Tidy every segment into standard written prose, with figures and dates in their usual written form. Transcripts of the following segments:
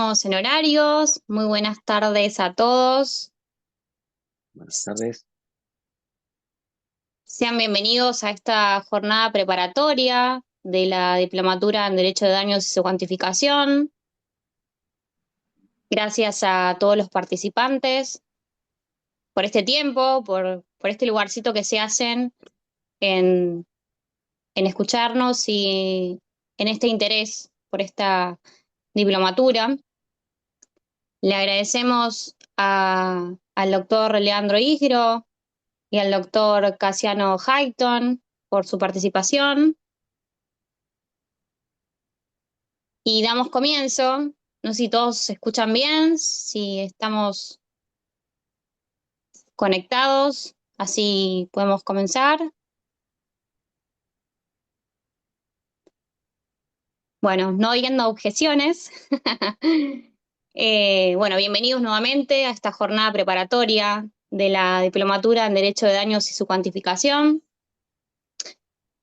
Estamos en horarios. Muy buenas tardes a todos. Buenas tardes. Sean bienvenidos a esta jornada preparatoria de la Diplomatura en Derecho de Daños y su cuantificación. Gracias a todos los participantes por este tiempo, por este lugarcito que se hacen en, en escucharnos y en este interés por esta diplomatura. Le agradecemos al doctor Leandro Isgro y al doctor Casiano Highton por su participación. Y damos comienzo. No sé si todos se escuchan bien, si estamos conectados, así podemos comenzar. Bueno, no habiendo objeciones. Bueno, bienvenidos nuevamente a esta jornada preparatoria de la Diplomatura en Derecho de Daños y su cuantificación.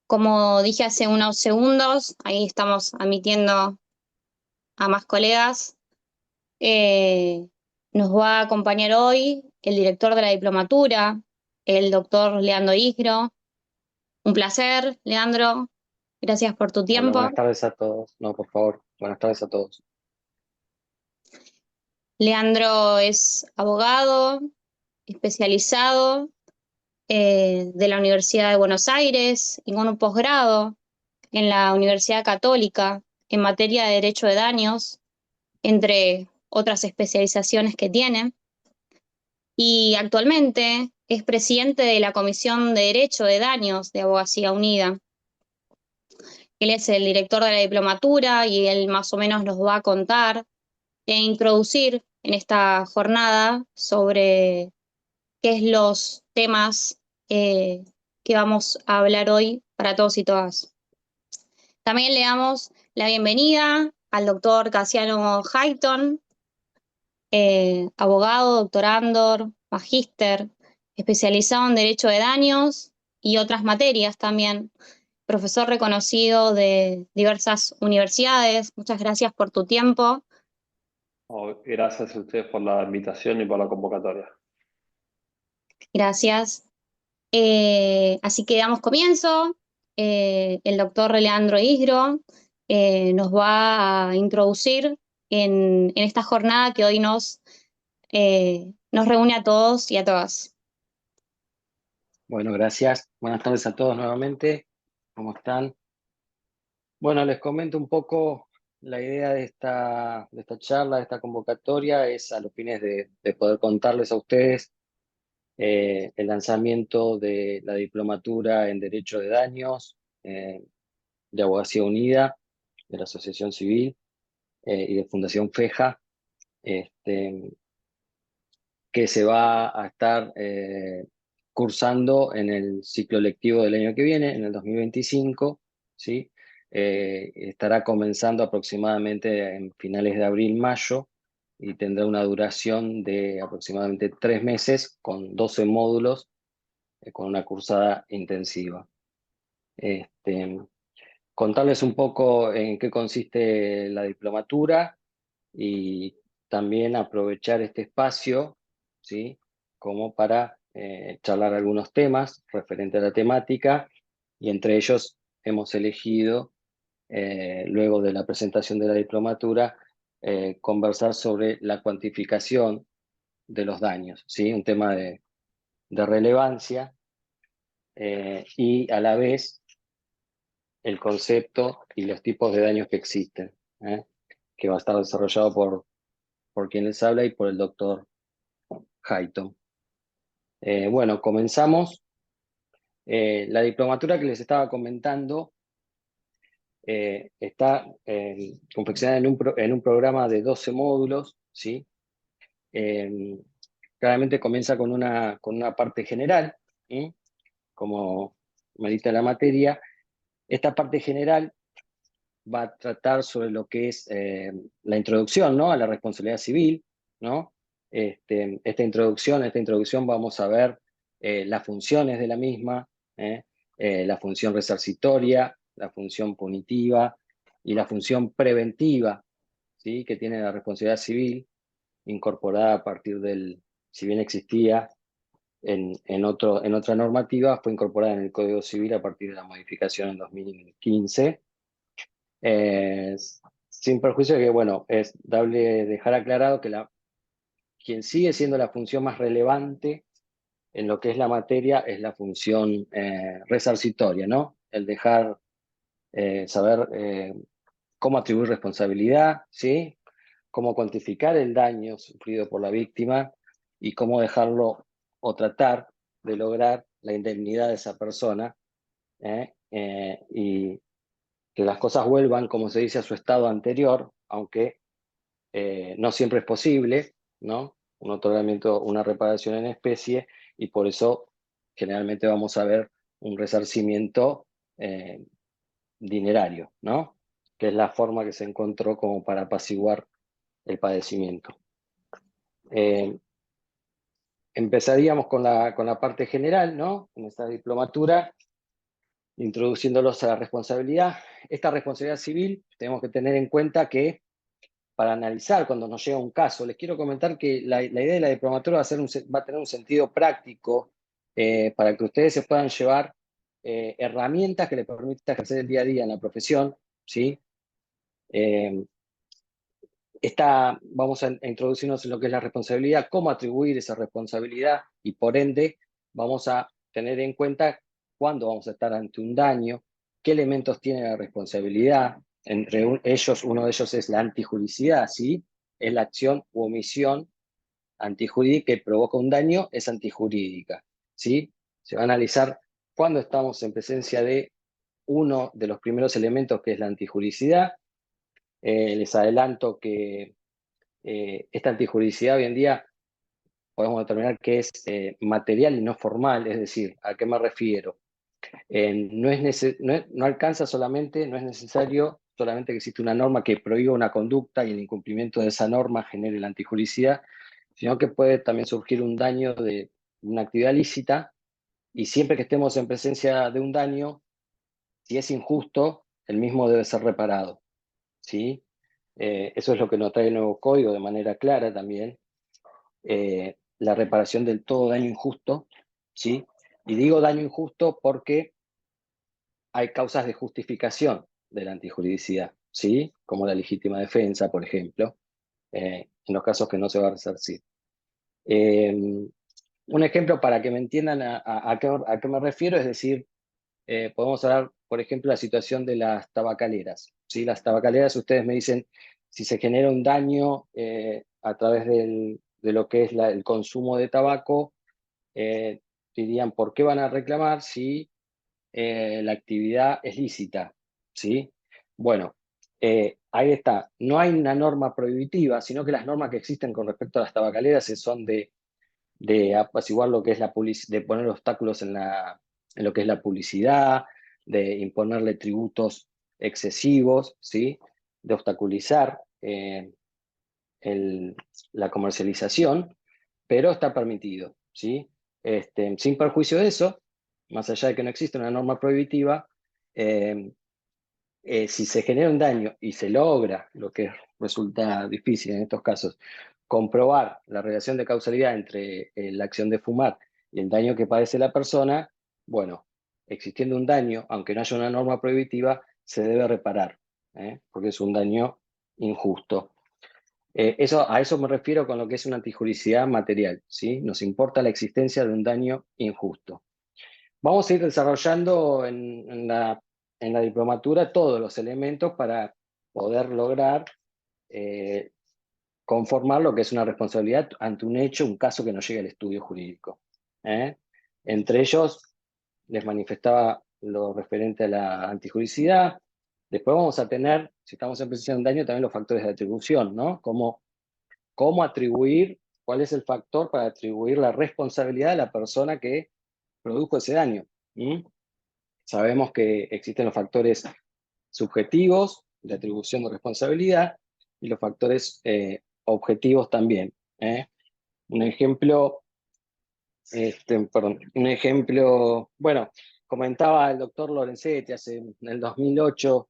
Como dije hace unos segundos, ahí estamos admitiendo a más colegas. Nos va a acompañar hoy el director de la diplomatura, el doctor Leandro Isgro. Un placer, Leandro. Gracias por tu Hola, tiempo. buenas tardes a todos. No, por favor, buenas tardes a todos. Leandro es abogado especializado de la Universidad de Buenos Aires y con un posgrado en la Universidad Católica en materia de derecho de daños, entre otras especializaciones que tiene. Y actualmente es presidente de la Comisión de Derecho de Daños de Abogacía Unida. Él es el director de la diplomatura y él más o menos nos va a contar e introducir en esta jornada sobre qué es los temas que vamos a hablar hoy para todos y todas. También le damos la bienvenida al doctor Casiano Highton, abogado, doctorando, magíster, especializado en Derecho de Daños y otras materias también, profesor reconocido de diversas universidades. Muchas gracias por tu tiempo. Oh, gracias a ustedes por la invitación y por la convocatoria. Gracias. Así que damos comienzo. El doctor Leandro Isgro nos va a introducir en esta jornada que hoy nos reúne a todos y a todas. Bueno, gracias. Buenas tardes a todos nuevamente. ¿Cómo están? Bueno, les comento un poco la idea de esta charla, de esta convocatoria, es a los fines de poder contarles a ustedes el lanzamiento de la diplomatura en Derecho de Daños de Abogacía Unida, de la Asociación Civil y de Fundación FEJA. Que se va a estar cursando en el ciclo lectivo del año que viene, en el 2025, ¿sí? Estará comenzando aproximadamente en finales de abril-mayo y tendrá una duración de aproximadamente 3 meses con 12 módulos, con una cursada intensiva. Contarles un poco en qué consiste la diplomatura y también aprovechar este espacio, ¿sí? Como para charlar algunos temas referentes a la temática, y entre ellos hemos elegido, luego de la presentación de la diplomatura, conversar sobre la cuantificación de los daños, ¿sí? Un tema de relevancia y a la vez el concepto y los tipos de daños que existen, que va a estar desarrollado por quien les habla y por el doctor Highton. Bueno, comenzamos. La diplomatura que les estaba comentando está confeccionada en un programa de 12 módulos, ¿sí? Claramente comienza con una parte general, ¿sí? Como medita la materia. Esta parte general va a tratar sobre lo que es la introducción, ¿no? A la responsabilidad civil, ¿no? Esta introducción vamos a ver las funciones de la misma, la función resarcitoria, la función punitiva y la función preventiva, ¿sí? Que tiene la responsabilidad civil incorporada a partir del, si bien existía en otra normativa, fue incorporada en el Código Civil a partir de la modificación en 2015. Eh, Sin perjuicio de que, bueno, es dejar aclarado que quien sigue siendo la función más relevante en lo que es la materia es la función resarcitoria, ¿no? El dejar saber cómo atribuir responsabilidad, ¿sí? Cómo cuantificar el daño sufrido por la víctima y cómo dejarlo o tratar de lograr la indemnidad de esa persona, y que las cosas vuelvan, como se dice, a su estado anterior, aunque no siempre es posible, ¿no? Un otorgamiento, una reparación en especie, y por eso generalmente vamos a ver un resarcimiento dinerario, ¿no? Que es la forma que se encontró como para apaciguar el padecimiento. Empezaríamos con la parte general, ¿no? En esta diplomatura, introduciéndolos a la responsabilidad. Esta responsabilidad civil tenemos que tener en cuenta que para analizar cuando nos llega un caso, les quiero comentar que la idea de la diplomatura va a tener un sentido práctico para que ustedes se puedan llevar herramientas que les permitan ejercer el día a día en la profesión, ¿sí? Vamos a introducirnos en lo que es la responsabilidad, cómo atribuir esa responsabilidad y por ende vamos a tener en cuenta cuándo vamos a estar ante un daño, qué elementos tiene la responsabilidad. Entre ellos, uno de ellos es la antijuricidad, ¿sí? Es la acción u omisión antijurídica que provoca un daño, es antijurídica, ¿sí? Se va a analizar cuándo estamos en presencia de uno de los primeros elementos que es la antijuricidad. Les adelanto que esta antijuridicidad hoy en día podemos determinar que es material y no formal, es decir, ¿a qué me refiero? No alcanza solamente, no es necesario solamente que existe una norma que prohíba una conducta y el incumplimiento de esa norma genere la antijuridicidad, sino que puede también surgir un daño de una actividad lícita, y siempre que estemos en presencia de un daño, si es injusto, el mismo debe ser reparado, ¿sí? Eso es lo que nos trae el nuevo código de manera clara también, la reparación del todo daño injusto, ¿sí? Y digo daño injusto porque hay causas de justificación de la antijuridicidad, ¿sí? Como la legítima defensa, por ejemplo, en los casos que no se va a resarcir. Un ejemplo para que me entiendan a qué me refiero, es decir, podemos hablar, por ejemplo, la situación de las tabacaleras, ¿sí? Las tabacaleras, ustedes me dicen, si se genera un daño a través de lo que es el consumo de tabaco, dirían, ¿por qué van a reclamar si la actividad es lícita? ¿Sí? Bueno, ahí está. No hay una norma prohibitiva, sino que las normas que existen con respecto a las tabacaleras son de apaciguar lo que es de poner obstáculos en lo que es la publicidad, de imponerle tributos excesivos, ¿sí? De obstaculizar la comercialización, pero está permitido, ¿sí? Sin perjuicio de eso, más allá de que no existe una norma prohibitiva, si se genera un daño y se logra, lo que resulta difícil en estos casos, comprobar la relación de causalidad entre la acción de fumar y el daño que padece la persona, bueno, existiendo un daño, aunque no haya una norma prohibitiva, se debe reparar, porque es un daño injusto. A eso me refiero con lo que es una antijuridicidad material, ¿sí? Nos importa la existencia de un daño injusto. Vamos a ir desarrollando en la diplomatura todos los elementos para poder lograr conformar lo que es una responsabilidad ante un hecho, un caso que nos llegue al estudio jurídico. ¿eh? Entre ellos, les manifestaba lo referente a la antijuridicidad. Después vamos a tener, si estamos en presencia de un daño, también los factores de atribución, ¿no? Cómo atribuir, cuál es el factor para atribuir la responsabilidad de la persona que produjo ese daño. Sabemos que existen los factores subjetivos de atribución de responsabilidad y los factores objetivos también. Un ejemplo, bueno, comentaba el doctor Lorenzetti en el 2008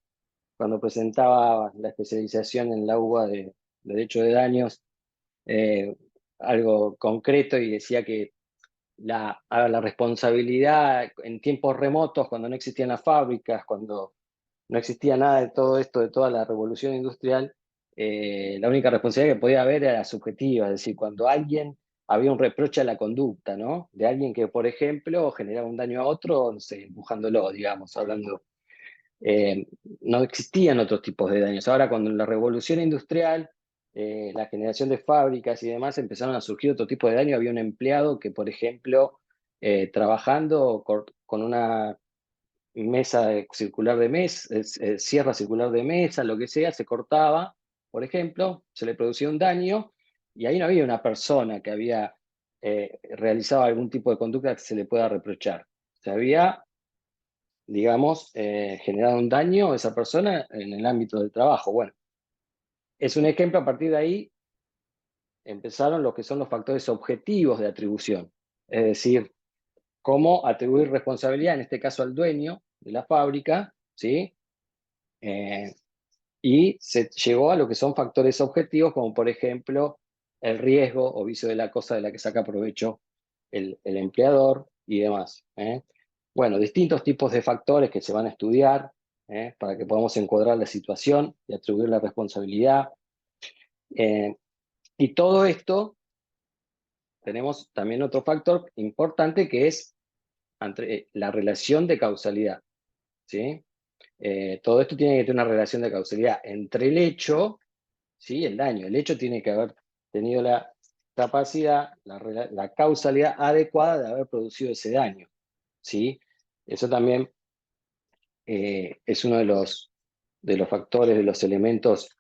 cuando presentaba la especialización en la UBA de Derecho de Daños, algo concreto, y decía que la responsabilidad en tiempos remotos, cuando no existían las fábricas, cuando no existía nada de todo esto, de toda la revolución industrial, la única responsabilidad que podía haber era subjetiva, es decir, cuando alguien había un reproche a la conducta, ¿no? De alguien que, por ejemplo, generaba un daño a otro, no sé, empujándolo, digamos, hablando. Eh, no existían otros tipos de daños. Ahora, cuando la revolución industrial, la generación de fábricas y demás, empezaron a surgir otro tipo de daño. Había un empleado que, por ejemplo, trabajando con una circular de mesa, sierra circular de mesa, lo que sea, se cortaba, por ejemplo, se le producía un daño, y ahí no había una persona que había realizado algún tipo de conducta que se le pueda reprochar. Se había, digamos, generado un daño a esa persona en el ámbito del trabajo. Bueno, es un ejemplo. A partir de ahí empezaron lo que son los factores objetivos de atribución, es decir, cómo atribuir responsabilidad, en este caso al dueño de la fábrica, ¿sí? Y se llegó a lo que son factores objetivos, como por ejemplo el riesgo o vicio de la cosa de la que saca provecho el empleador y demás. Bueno, distintos tipos de factores que se van a estudiar para que podamos encuadrar la situación y atribuir la responsabilidad. Y todo esto, tenemos también otro factor importante que es la relación de causalidad, ¿sí? Todo esto tiene que tener una relación de causalidad entre el hecho, ¿sí? El daño. El hecho tiene que haber tenido la capacidad, la causalidad adecuada de haber producido ese daño, ¿sí? Eso también es uno de los factores, de los elementos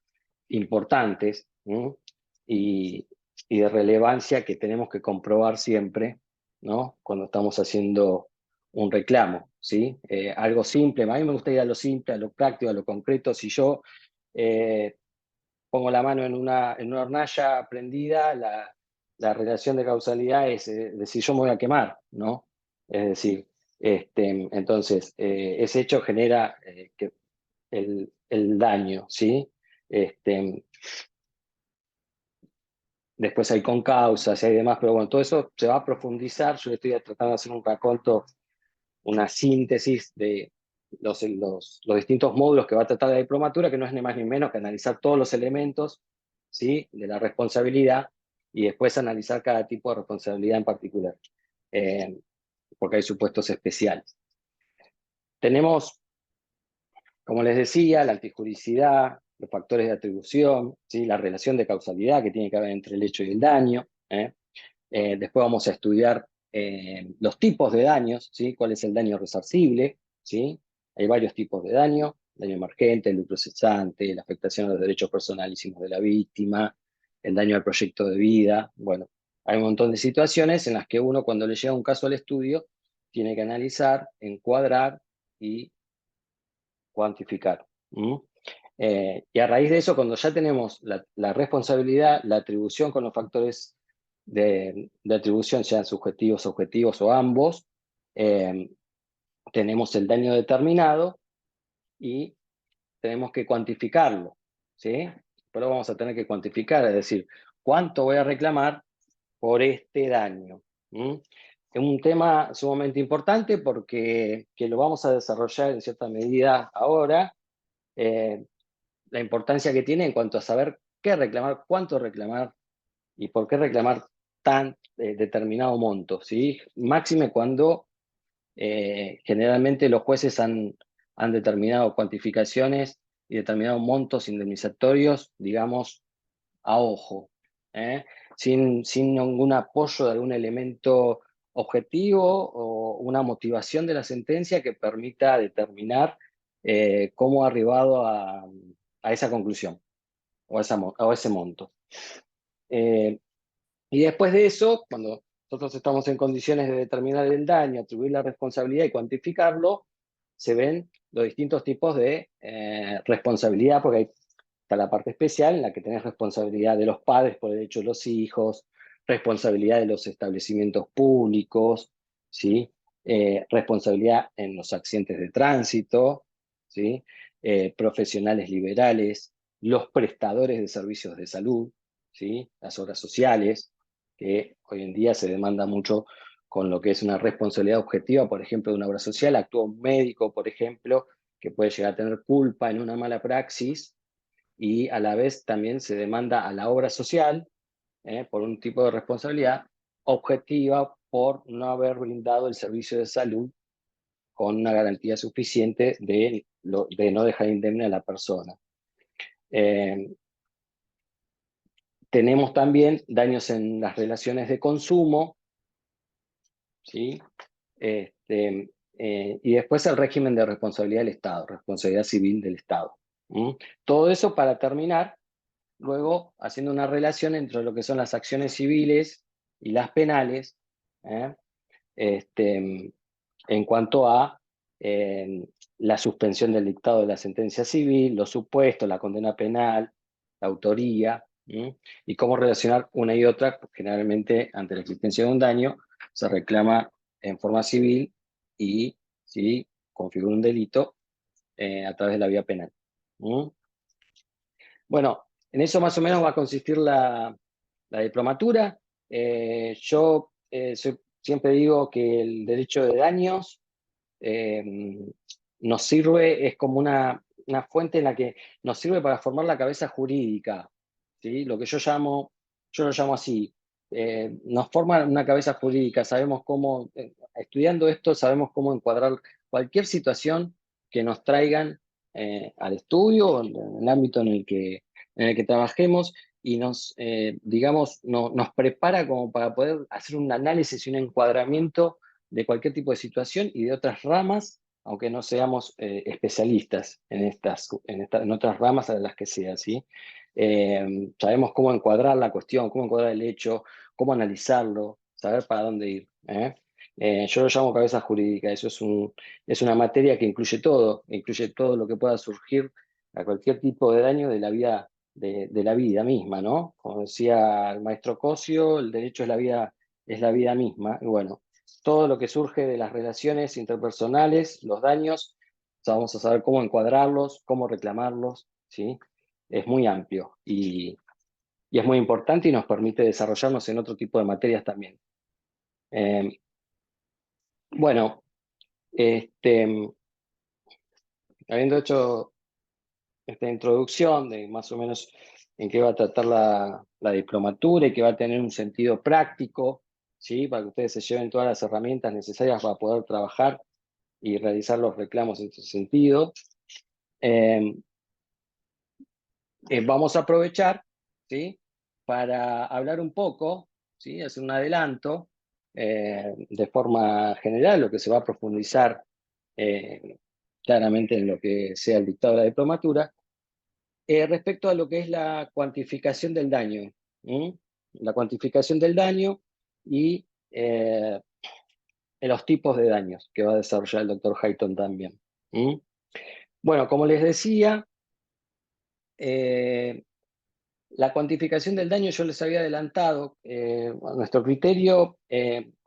importantes, ¿no? y, y de relevancia que tenemos que comprobar siempre, ¿no? Cuando estamos haciendo un reclamo, ¿sí? Algo simple, a mí me gusta ir a lo simple, a lo práctico, a lo concreto. Si yo pongo la mano en una hornalla prendida, la relación de causalidad es decir, yo me voy a quemar, ¿no? Es decir, entonces, ese hecho genera el daño, ¿sí? Después hay concausas y hay demás, pero bueno, todo eso se va a profundizar. Yo estoy tratando de hacer un raconto, una síntesis de los distintos módulos que va a tratar la diplomatura, que no es ni más ni menos que analizar todos los elementos, ¿sí? De la responsabilidad, y después analizar cada tipo de responsabilidad en particular, eh, porque hay supuestos especiales. Tenemos, como les decía, la antijuricidad, los factores de atribución, ¿sí? La relación de causalidad que tiene que haber entre el hecho y el daño. Después vamos a estudiar los tipos de daños, ¿sí? ¿Cuál es el daño resarcible? ¿Sí? Hay varios tipos de daño: daño emergente, el lucro cesante, la afectación a los derechos personalísimos de la víctima, el daño al proyecto de vida. Bueno, hay un montón de situaciones en las que uno, cuando le llega un caso al estudio, tiene que analizar, encuadrar y cuantificar. Y a raíz de eso, cuando ya tenemos la responsabilidad, la atribución con los factores de atribución, sean subjetivos, objetivos o ambos, tenemos el daño determinado y tenemos que cuantificarlo, ¿sí? Pero vamos a tener que cuantificar, es decir, ¿cuánto voy a reclamar por este daño? Es un tema sumamente importante porque que lo vamos a desarrollar en cierta medida ahora. La importancia que tiene en cuanto a saber qué reclamar, cuánto reclamar y por qué reclamar tan determinado monto, ¿sí? Máxime cuando generalmente los jueces han determinado cuantificaciones y determinado montos indemnizatorios, digamos, a ojo, ¿eh? Sin ningún apoyo de algún elemento objetivo o una motivación de la sentencia que permita determinar cómo ha arribado a esa conclusión o a ese monto. Y después de eso, cuando nosotros estamos en condiciones de determinar el daño, atribuir la responsabilidad y cuantificarlo, se ven los distintos tipos de responsabilidad, porque está la parte especial en la que tenés responsabilidad de los padres por el hecho de los hijos, responsabilidad de los establecimientos públicos, ¿sí? Responsabilidad en los accidentes de tránsito, ¿sí? profesionales liberales, los prestadores de servicios de salud, ¿sí? Las obras sociales, que hoy en día se demanda mucho con lo que es una responsabilidad objetiva, por ejemplo, de una obra social. Actúa un médico, por ejemplo, que puede llegar a tener culpa en una mala praxis, y a la vez también se demanda a la obra social, por un tipo de responsabilidad objetiva por no haber brindado el servicio de salud con una garantía suficiente de no dejar indemne a la persona. Tenemos también daños en las relaciones de consumo, ¿sí? Y después el régimen de responsabilidad del Estado, responsabilidad civil del Estado. Todo eso para terminar, luego haciendo una relación entre lo que son las acciones civiles y las penales, ¿eh? En cuanto a la suspensión del dictado de la sentencia civil, los supuestos, la condena penal, la autoría, y cómo relacionar una y otra. Generalmente, ante la existencia de un daño, se reclama en forma civil y si configura un delito a través de la vía penal. Bueno, en eso más o menos va a consistir la diplomatura. Yo siempre digo que el derecho de daños nos sirve, es como una fuente en la que nos sirve para formar la cabeza jurídica, ¿sí? Lo que yo lo llamo así, nos forma una cabeza jurídica, sabemos cómo, estudiando esto, sabemos cómo encuadrar cualquier situación que nos traigan al estudio, en el ámbito en el que trabajemos, y digamos, nos prepara como para poder hacer un análisis y un encuadramiento de cualquier tipo de situación y de otras ramas, aunque no seamos especialistas en otras ramas a las que sea, ¿sí? Sabemos cómo encuadrar la cuestión, cómo encuadrar el hecho, cómo analizarlo, saber para dónde ir. Yo lo llamo cabeza jurídica. Eso es una materia que incluye todo lo que pueda surgir a cualquier tipo de daño de la vida, de la vida misma, ¿no? Como decía el maestro Cosio, el derecho es la vida misma. Y bueno, todo lo que surge de las relaciones interpersonales, los daños, vamos a saber cómo encuadrarlos, cómo reclamarlos, ¿sí? Es muy amplio y es muy importante y nos permite desarrollarnos en otro tipo de materias también. Bueno, habiendo hecho esta introducción de más o menos en qué va a tratar la diplomatura y que va a tener un sentido práctico, ¿sí? Para que ustedes se lleven todas las herramientas necesarias para poder trabajar y realizar los reclamos en ese sentido. Vamos a aprovechar, ¿sí? Para hablar un poco, ¿sí? Hacer un adelanto de forma general, lo que se va a profundizar claramente en lo que sea el dictado de la diplomatura, respecto a lo que es la cuantificación del daño. La cuantificación del daño y los tipos de daños que va a desarrollar el doctor Hayton también. Bueno, como les decía, la cuantificación del daño yo les había adelantado. A nuestro criterio,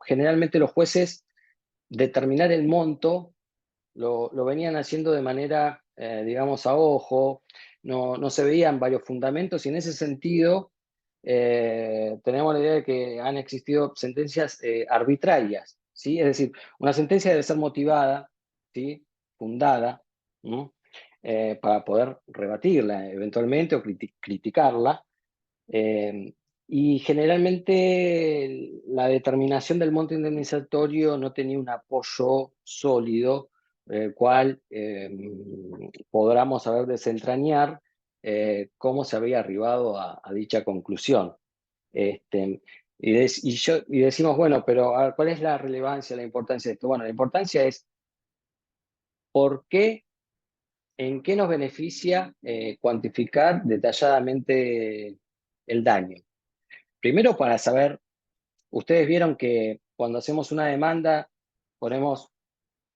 generalmente los jueces determinar el monto lo venían haciendo de manera, digamos, a ojo, no se veían varios fundamentos, y en ese sentido tenemos la idea de que han existido sentencias arbitrarias, ¿sí? Es decir, una sentencia debe ser motivada, ¿sí? Fundada, ¿no? Para poder rebatirla eventualmente o criticarla. Y generalmente la determinación del monto indemnizatorio no tenía un apoyo sólido, el cual podamos saber desentrañar cómo se había arribado a dicha conclusión. Y decimos, bueno, pero a ver, ¿cuál es la relevancia, la importancia de esto? Bueno, la importancia es por qué, en qué nos beneficia cuantificar detalladamente el daño. Primero, para saber, ustedes vieron que cuando hacemos una demanda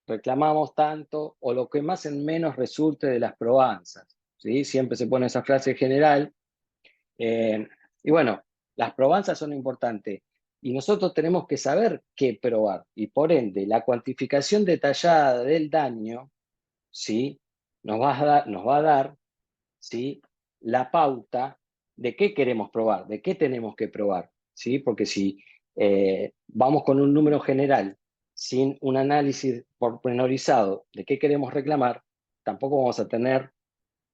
reclamamos tanto, o lo que más en menos resulte de las probanzas, ¿sí? Siempre se pone esa frase general. Y bueno, las probanzas son importantes y nosotros tenemos que saber qué probar, y por ende la cuantificación detallada del daño, ¿sí? nos va a dar, ¿sí?, la pauta de qué queremos probar, de qué tenemos que probar, ¿sí? Porque si vamos con un número general sin un análisis pormenorizado de qué queremos reclamar, tampoco vamos a tener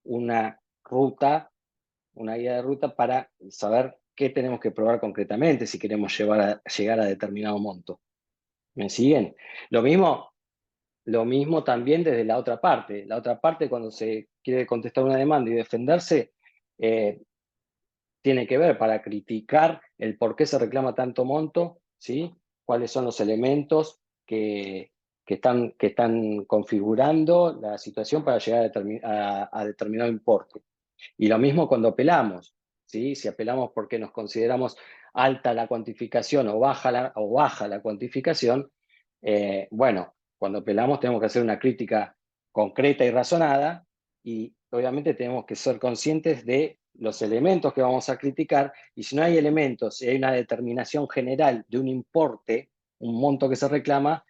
una ruta, una guía de ruta para saber qué tenemos que probar concretamente si queremos llegar a determinado monto. ¿Me siguen? Lo mismo también desde la otra parte. La otra parte, cuando se quiere contestar una demanda y defenderse, eh, tiene que ver para criticar el por qué se reclama tanto monto, ¿sí? Cuáles son los elementos que están configurando la situación para llegar a determinado importe. Y lo mismo cuando apelamos, ¿sí? Si apelamos porque nos consideramos alta la cuantificación o baja la cuantificación, bueno, cuando apelamos tenemos que hacer una crítica concreta y razonada y obviamente tenemos que ser conscientes de los elementos que vamos a criticar y si no hay elementos, si hay una determinación general de un importe, un monto que se reclama,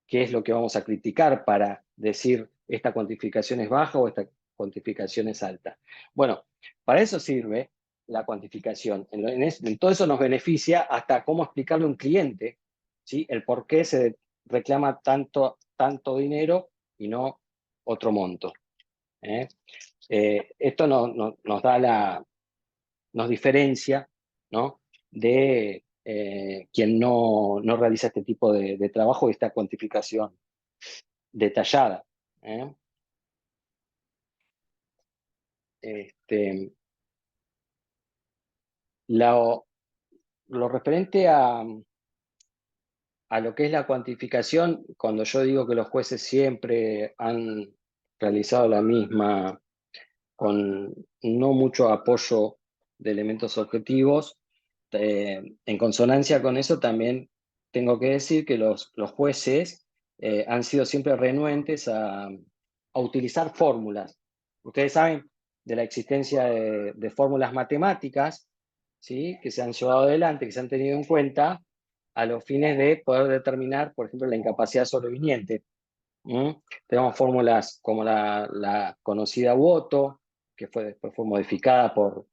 qué es lo que vamos a criticar para decir esta cuantificación es baja o esta cuantificación es alta. Bueno, para eso sirve la cuantificación. En todo eso nos beneficia hasta cómo explicarle a un cliente, ¿sí?, el por qué se reclama tanto dinero y no otro monto. Esto nos diferencia, ¿no?, de quien no realiza este tipo de trabajo y esta cuantificación detallada. ¿Eh? Este, lo, lo referente a lo que es la cuantificación, cuando yo digo que los jueces siempre han realizado la misma con no mucho apoyo de elementos objetivos, en consonancia con eso también tengo que decir que los jueces han sido siempre renuentes a utilizar fórmulas. Ustedes saben de la existencia de fórmulas matemáticas, ¿sí?, que se han llevado adelante, que se han tenido en cuenta a los fines de poder determinar, por ejemplo, la incapacidad sobreviniente. ¿Mm? Tenemos fórmulas como la conocida Woto, que después fue modificada por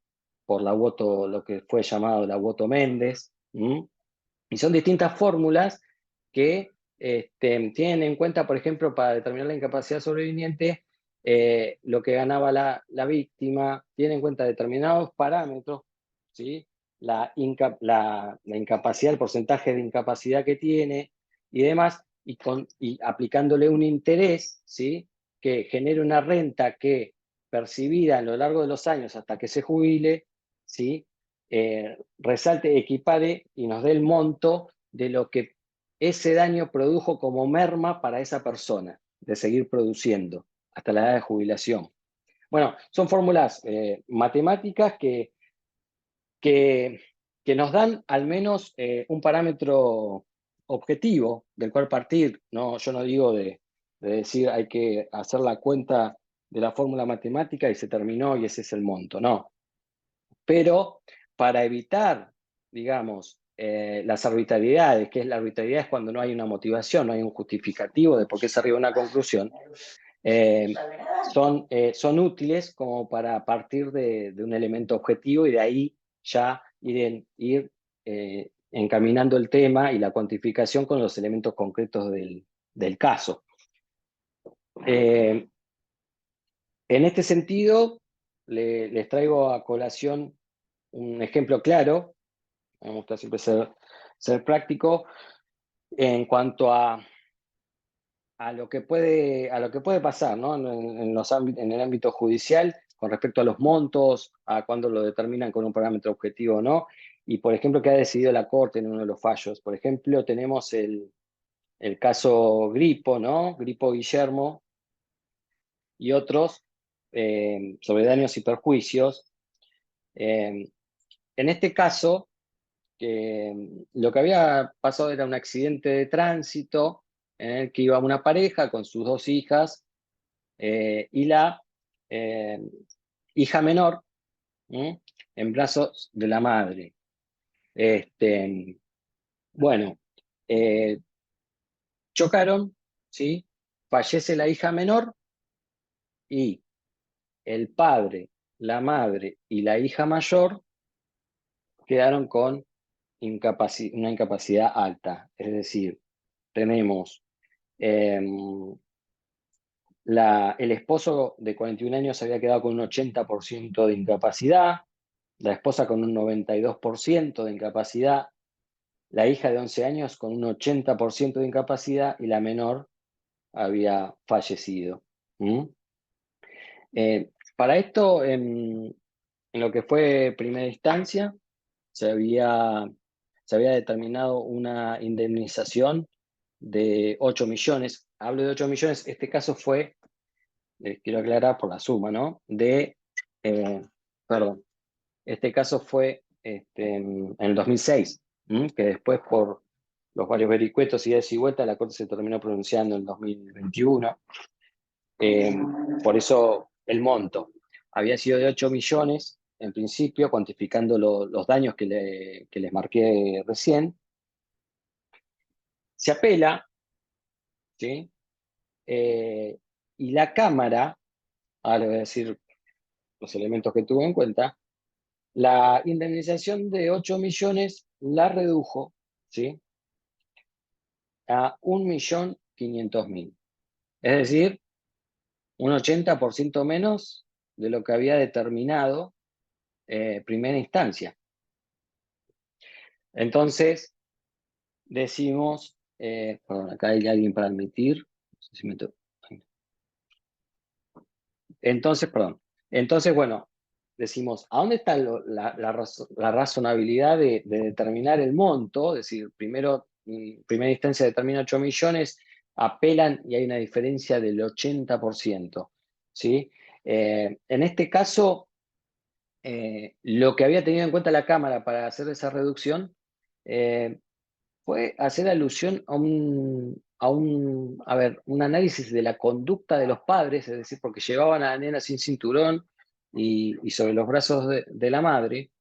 la Woto, lo que fue llamado la Woto Méndez. ¿Mm? Y son distintas fórmulas que tienen en cuenta, por ejemplo, para determinar la incapacidad sobreviniente, lo que ganaba la víctima, tienen en cuenta determinados parámetros, ¿sí? La incapacidad, el porcentaje de incapacidad que tiene y demás, y aplicándole un interés, ¿sí?, que genere una renta que percibida a lo largo de los años hasta que se jubile, ¿sí?, resalte, equipare y nos dé el monto de lo que ese daño produjo como merma para esa persona, de seguir produciendo hasta la edad de jubilación. Bueno, son fórmulas matemáticas que, que nos dan al menos un parámetro objetivo del cual partir. ¿No? Yo no digo de decir hay que hacer la cuenta de la fórmula matemática y se terminó y ese es el monto, no. Pero para evitar, digamos, las arbitrariedades, que es la arbitrariedad es cuando no hay una motivación, no hay un justificativo de por qué se arriba a una conclusión, eh, son útiles como para partir de un elemento objetivo y de ahí ya ir encaminando el tema y la cuantificación con los elementos concretos del caso. En este sentido, les traigo a colación un ejemplo claro. Me gusta siempre ser práctico en cuanto a lo que puede pasar, ¿no?, en el ámbito judicial con respecto a los montos, a cuándo lo determinan con un parámetro objetivo o no, y por ejemplo, qué ha decidido la Corte en uno de los fallos. Por ejemplo, tenemos el caso Gripo, ¿no?, Gripo Guillermo y otros sobre daños y perjuicios. En este caso, lo que había pasado era un accidente de tránsito en el que iba una pareja con sus dos hijas y la eh, hija menor, ¿m?, en brazos de la madre. Bueno, eh, chocaron, ¿sí? Fallece la hija menor y el padre, la madre y la hija mayor quedaron con una incapacidad alta. Es decir, tenemos el esposo de 41 años había quedado con un 80% de incapacidad, la esposa con un 92% de incapacidad, la hija de 11 años con un 80% de incapacidad y la menor había fallecido. ¿Mm? Para esto, en lo que fue primera instancia, se había determinado una indemnización de 8 millones. Hablo de 8 millones, este caso fue, les quiero aclarar por la suma, ¿no? Perdón, este caso fue en el 2006, que después por los varios vericuetos y idas y vueltas, la Corte se terminó pronunciando en el 2021. Por eso el monto había sido de 8 millones en principio, cuantificando los daños que les marqué recién. Se apela, ¿sí? Y la Cámara, ahora les voy a decir los elementos que tuve en cuenta, la indemnización de 8 millones la redujo, ¿sí? A 1.500.000. Es decir, un 80% menos de lo que había determinado primera instancia. Entonces, decimos, perdón, acá hay alguien para admitir. No sé si Entonces, perdón. Entonces, bueno, decimos, ¿a dónde está la razonabilidad de determinar el monto? Es decir, primero, en primera instancia determina 8 millones, apelan y hay una diferencia del 80%. ¿Sí? En este caso, lo que había tenido en cuenta la Cámara para hacer esa reducción fue hacer alusión a ver, un análisis de la conducta de los padres, es decir, porque llevaban a la nena sin cinturón y sobre los brazos de la madre,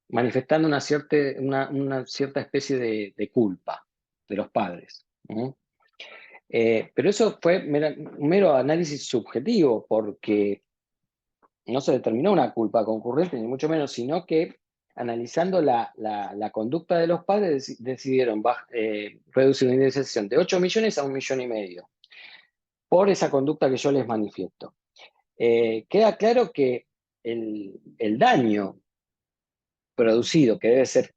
manifestando una cierta especie de culpa de los padres. Pero eso fue un mero análisis subjetivo, porque no se determinó una culpa concurrente, ni mucho menos, sino que analizando la conducta de los padres, decidieron reducir la indemnización de 8 millones a 1,5 millones por esa conducta que yo les manifiesto. Queda claro que el daño producido, que debe ser,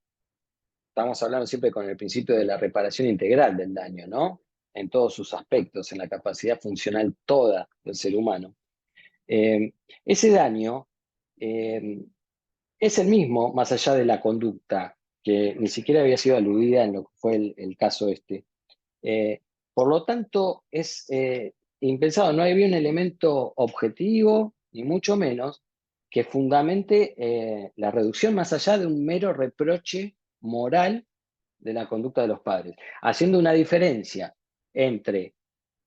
estamos hablando siempre con el principio de la reparación integral del daño, ¿no? En todos sus aspectos, en la capacidad funcional toda del ser humano. Ese daño es el mismo, más allá de la conducta, que ni siquiera había sido aludida en lo que fue el caso este. Por lo tanto, es impensado, no había un elemento objetivo, ni mucho menos, que fundamente la reducción más allá de un mero reproche moral de la conducta de los padres, haciendo una diferencia entre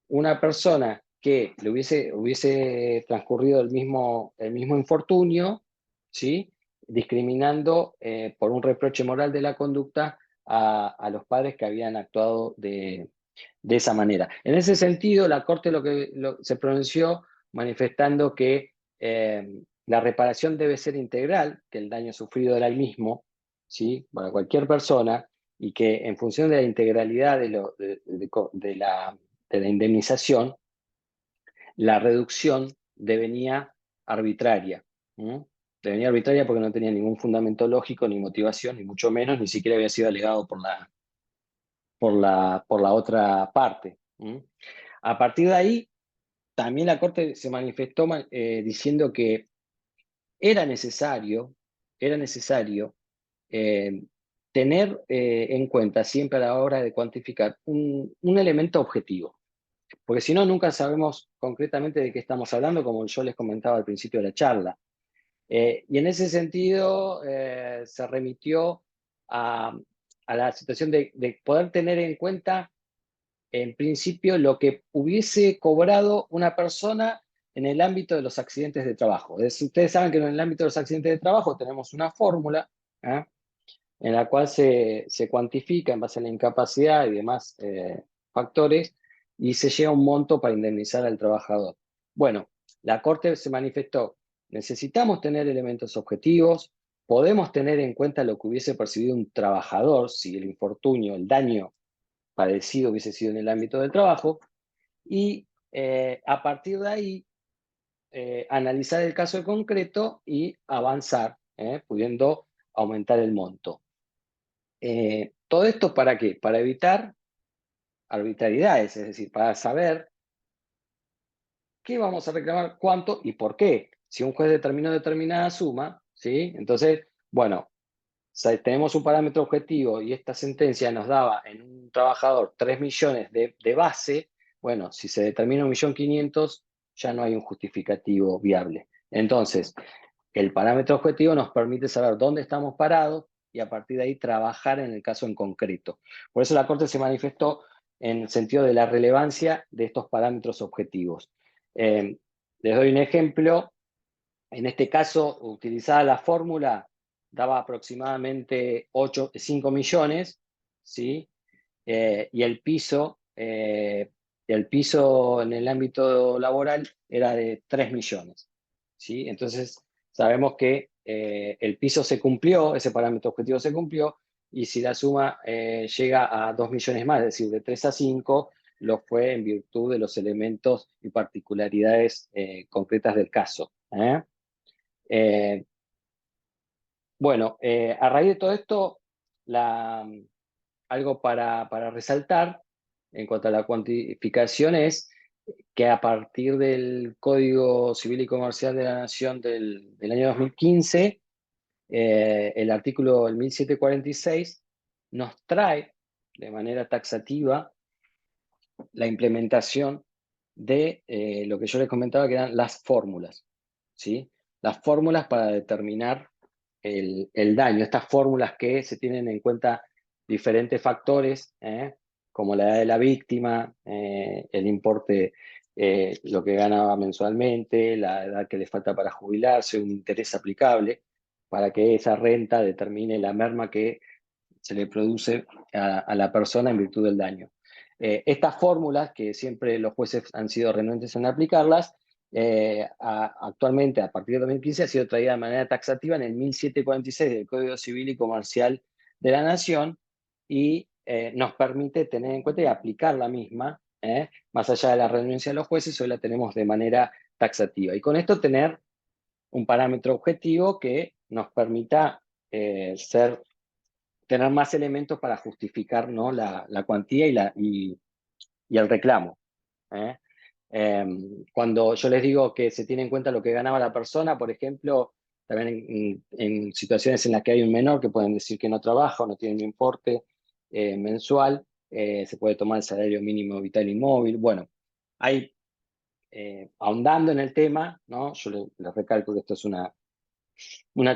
una persona que le hubiese transcurrido el mismo infortunio, ¿sí? Discriminando por un reproche moral de la conducta a los padres que habían actuado de esa manera. En ese sentido, la Corte se pronunció manifestando que la reparación debe ser integral, que el daño sufrido era el mismo, ¿sí? Para cualquier persona, y que en función de la integralidad de la indemnización, la reducción devenía arbitraria. Devenía arbitraria porque no tenía ningún fundamento lógico, ni motivación, ni mucho menos, ni siquiera había sido alegado por la otra parte. A partir de ahí, también la Corte se manifestó diciendo que era necesario tener en cuenta siempre a la hora de cuantificar un elemento objetivo, porque si no, nunca sabemos concretamente de qué estamos hablando, como yo les comentaba al principio de la charla. Y en ese sentido, se remitió a la situación de poder tener en cuenta, en principio, lo que hubiese cobrado una persona en el ámbito de los accidentes de trabajo. Ustedes saben que en el ámbito de los accidentes de trabajo tenemos una fórmula en la cual se cuantifica en base a la incapacidad y demás factores y se llega a un monto para indemnizar al trabajador. Bueno, la Corte se manifestó, necesitamos tener elementos objetivos, podemos tener en cuenta lo que hubiese percibido un trabajador si el infortunio, el daño padecido hubiese sido en el ámbito del trabajo, y a partir de ahí analizar el caso concreto y avanzar, pudiendo aumentar el monto. ¿Todo esto para qué? Para evitar arbitrariedades, es decir, para saber qué vamos a reclamar, cuánto y por qué. Si un juez determinó determinada suma, ¿sí? Entonces, bueno, tenemos un parámetro objetivo y esta sentencia nos daba en un trabajador 3 millones de base, bueno, si se determina 1.500.000, ya no hay un justificativo viable. Entonces, el parámetro objetivo nos permite saber dónde estamos parados y a partir de ahí trabajar en el caso en concreto. Por eso la Corte se manifestó en el sentido de la relevancia de estos parámetros objetivos. Les doy un ejemplo. En este caso, utilizada la fórmula, daba aproximadamente 5 millones, ¿sí? Y el piso en el ámbito laboral era de 3 millones, ¿sí? Entonces, sabemos que el piso se cumplió, ese parámetro objetivo se cumplió, y si la suma llega a 2 millones más, es decir, de 3 a 5, lo fue en virtud de los elementos y particularidades concretas del caso. Eh, bueno, a raíz de todo esto, algo para resaltar en cuanto a la cuantificación es que a partir del Código Civil y Comercial de la Nación del año 2015, el artículo 1746 nos trae de manera taxativa la implementación de lo que yo les comentaba, que eran las fórmulas, ¿sí? Las fórmulas para determinar el daño, estas fórmulas que se tienen en cuenta diferentes factores, como la edad de la víctima, el importe, lo que ganaba mensualmente, la edad que le falta para jubilarse, un interés aplicable, para que esa renta determine la merma que se le produce a la persona en virtud del daño. Estas fórmulas, que siempre los jueces han sido renuentes en aplicarlas, actualmente, a partir de 2015, ha sido traída de manera taxativa en el 1746 del Código Civil y Comercial de la Nación y nos permite tener en cuenta y aplicar la misma, más allá de la renuncia de los jueces, hoy la tenemos de manera taxativa. Y con esto tener un parámetro objetivo que nos permita tener más elementos para justificar, ¿no?, la cuantía y el reclamo. ¿eh? Cuando yo les digo que se tiene en cuenta lo que ganaba la persona, por ejemplo, también en situaciones en las que hay un menor que pueden decir que no trabaja o no tiene un importe mensual, se puede tomar el salario mínimo vital y móvil. Bueno, hay, ahondando en el tema, ¿no? Yo les recalco que esto es una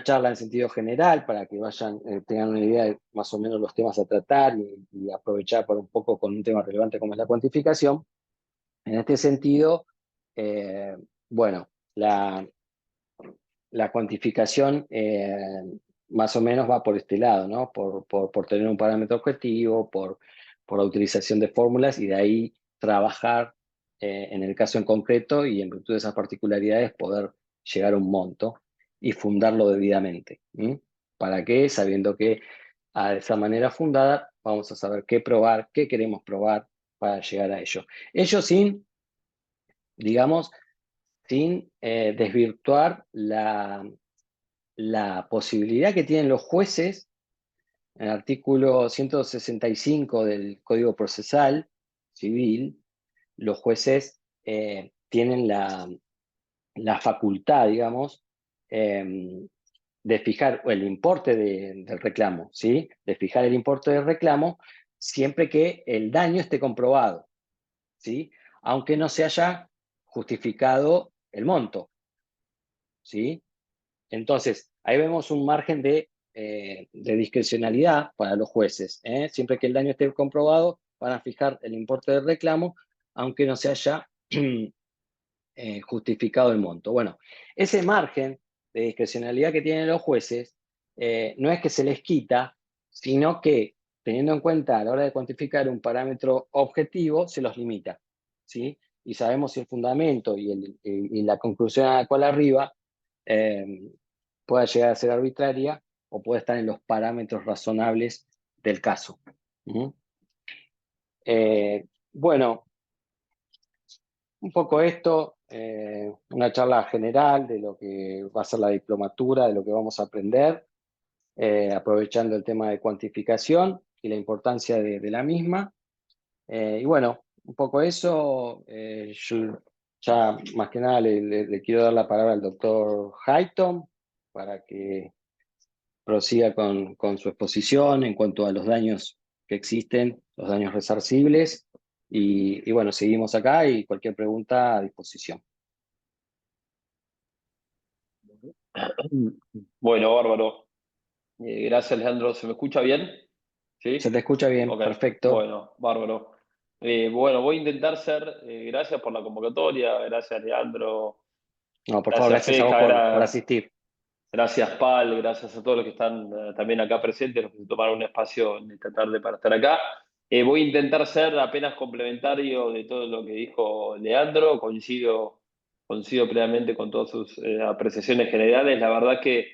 charla en sentido general para que vayan, tengan una idea de más o menos los temas a tratar y aprovechar por un poco con un tema relevante como es la cuantificación. En este sentido, bueno, la cuantificación más o menos va por este lado, ¿no? Por tener un parámetro objetivo, por la utilización de fórmulas y de ahí trabajar en el caso en concreto y en virtud de esas particularidades poder llegar a un monto y fundarlo debidamente. ¿Sí? ¿Para qué? Sabiendo que a esa manera fundada vamos a saber qué probar, qué queremos probar para llegar a ello. Ello sin, digamos, sin desvirtuar la posibilidad que tienen los jueces en el artículo 165 del Código Procesal Civil. Los jueces tienen la facultad, digamos, de fijar el importe del reclamo, ¿sí? De fijar el importe del reclamo siempre que el daño esté comprobado, ¿sí? Aunque no se haya justificado el monto, ¿sí? Entonces, ahí vemos un margen de discrecionalidad para los jueces. Siempre que el daño esté comprobado, van a fijar el importe del reclamo, aunque no se haya justificado el monto. Bueno, ese margen de discrecionalidad que tienen los jueces no es que se les quita, sino que, teniendo en cuenta a la hora de cuantificar un parámetro objetivo, se los limita. ¿sí? Y sabemos si el fundamento y la conclusión a la cual arriba pueda llegar a ser arbitraria o puede estar en los parámetros razonables del caso. ¿Mm? Bueno, un poco esto, una charla general de lo que va a ser la diplomatura, de lo que vamos a aprender, aprovechando el tema de cuantificación y la importancia de la misma. Y bueno, un poco eso. Yo ya más que nada le quiero dar la palabra al doctor Hayton para que prosiga con su exposición en cuanto a los daños que existen, los daños resarcibles. Y bueno, seguimos acá y cualquier pregunta a disposición. Bueno, bárbaro. Gracias, Leandro. ¿Se me escucha bien? Se ¿Sí? te escucha bien, Ok, perfecto. bueno, bárbaro. Bueno, voy a intentar ser, gracias por la convocatoria, gracias, Leandro, No, por favor, gracias, gracias a vos Feja, por asistir. gracias, Pal, gracias a todos los que están también acá presentes, los que se tomaron un espacio en esta tarde para estar acá. Voy a intentar ser apenas complementario de todo lo que dijo Leandro, coincido plenamente con todas sus apreciaciones generales. La verdad que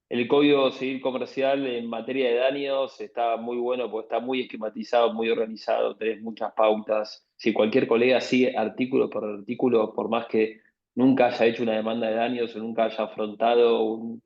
el Código Civil Comercial en materia de daños está muy bueno porque está muy esquematizado, muy organizado, tenés muchas pautas. Si cualquier colega sigue artículo por artículo, por más que nunca haya hecho una demanda de daños o nunca haya afrontado un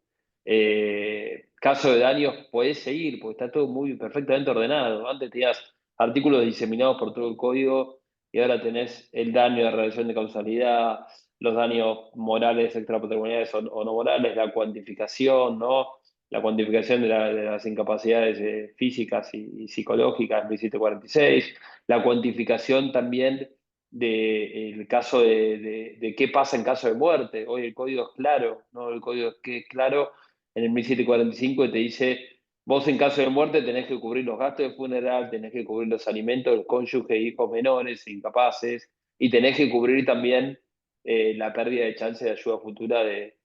caso de daños, podés seguir porque está todo muy perfectamente ordenado. Antes tenías artículos diseminados por todo el código y ahora tenés el daño de relación de causalidad, los daños morales, extrapatrimoniales o no morales, la cuantificación, ¿no? La cuantificación de las incapacidades físicas y psicológicas, 1746, la cuantificación también del caso de qué pasa en caso de muerte. Hoy el código es claro, ¿no? El código es claro en el 1745 te dice, vos en caso de muerte tenés que cubrir los gastos de funeral, tenés que cubrir los alimentos del cónyuge, hijos menores, incapaces, y tenés que cubrir también la pérdida de chance de ayuda futura de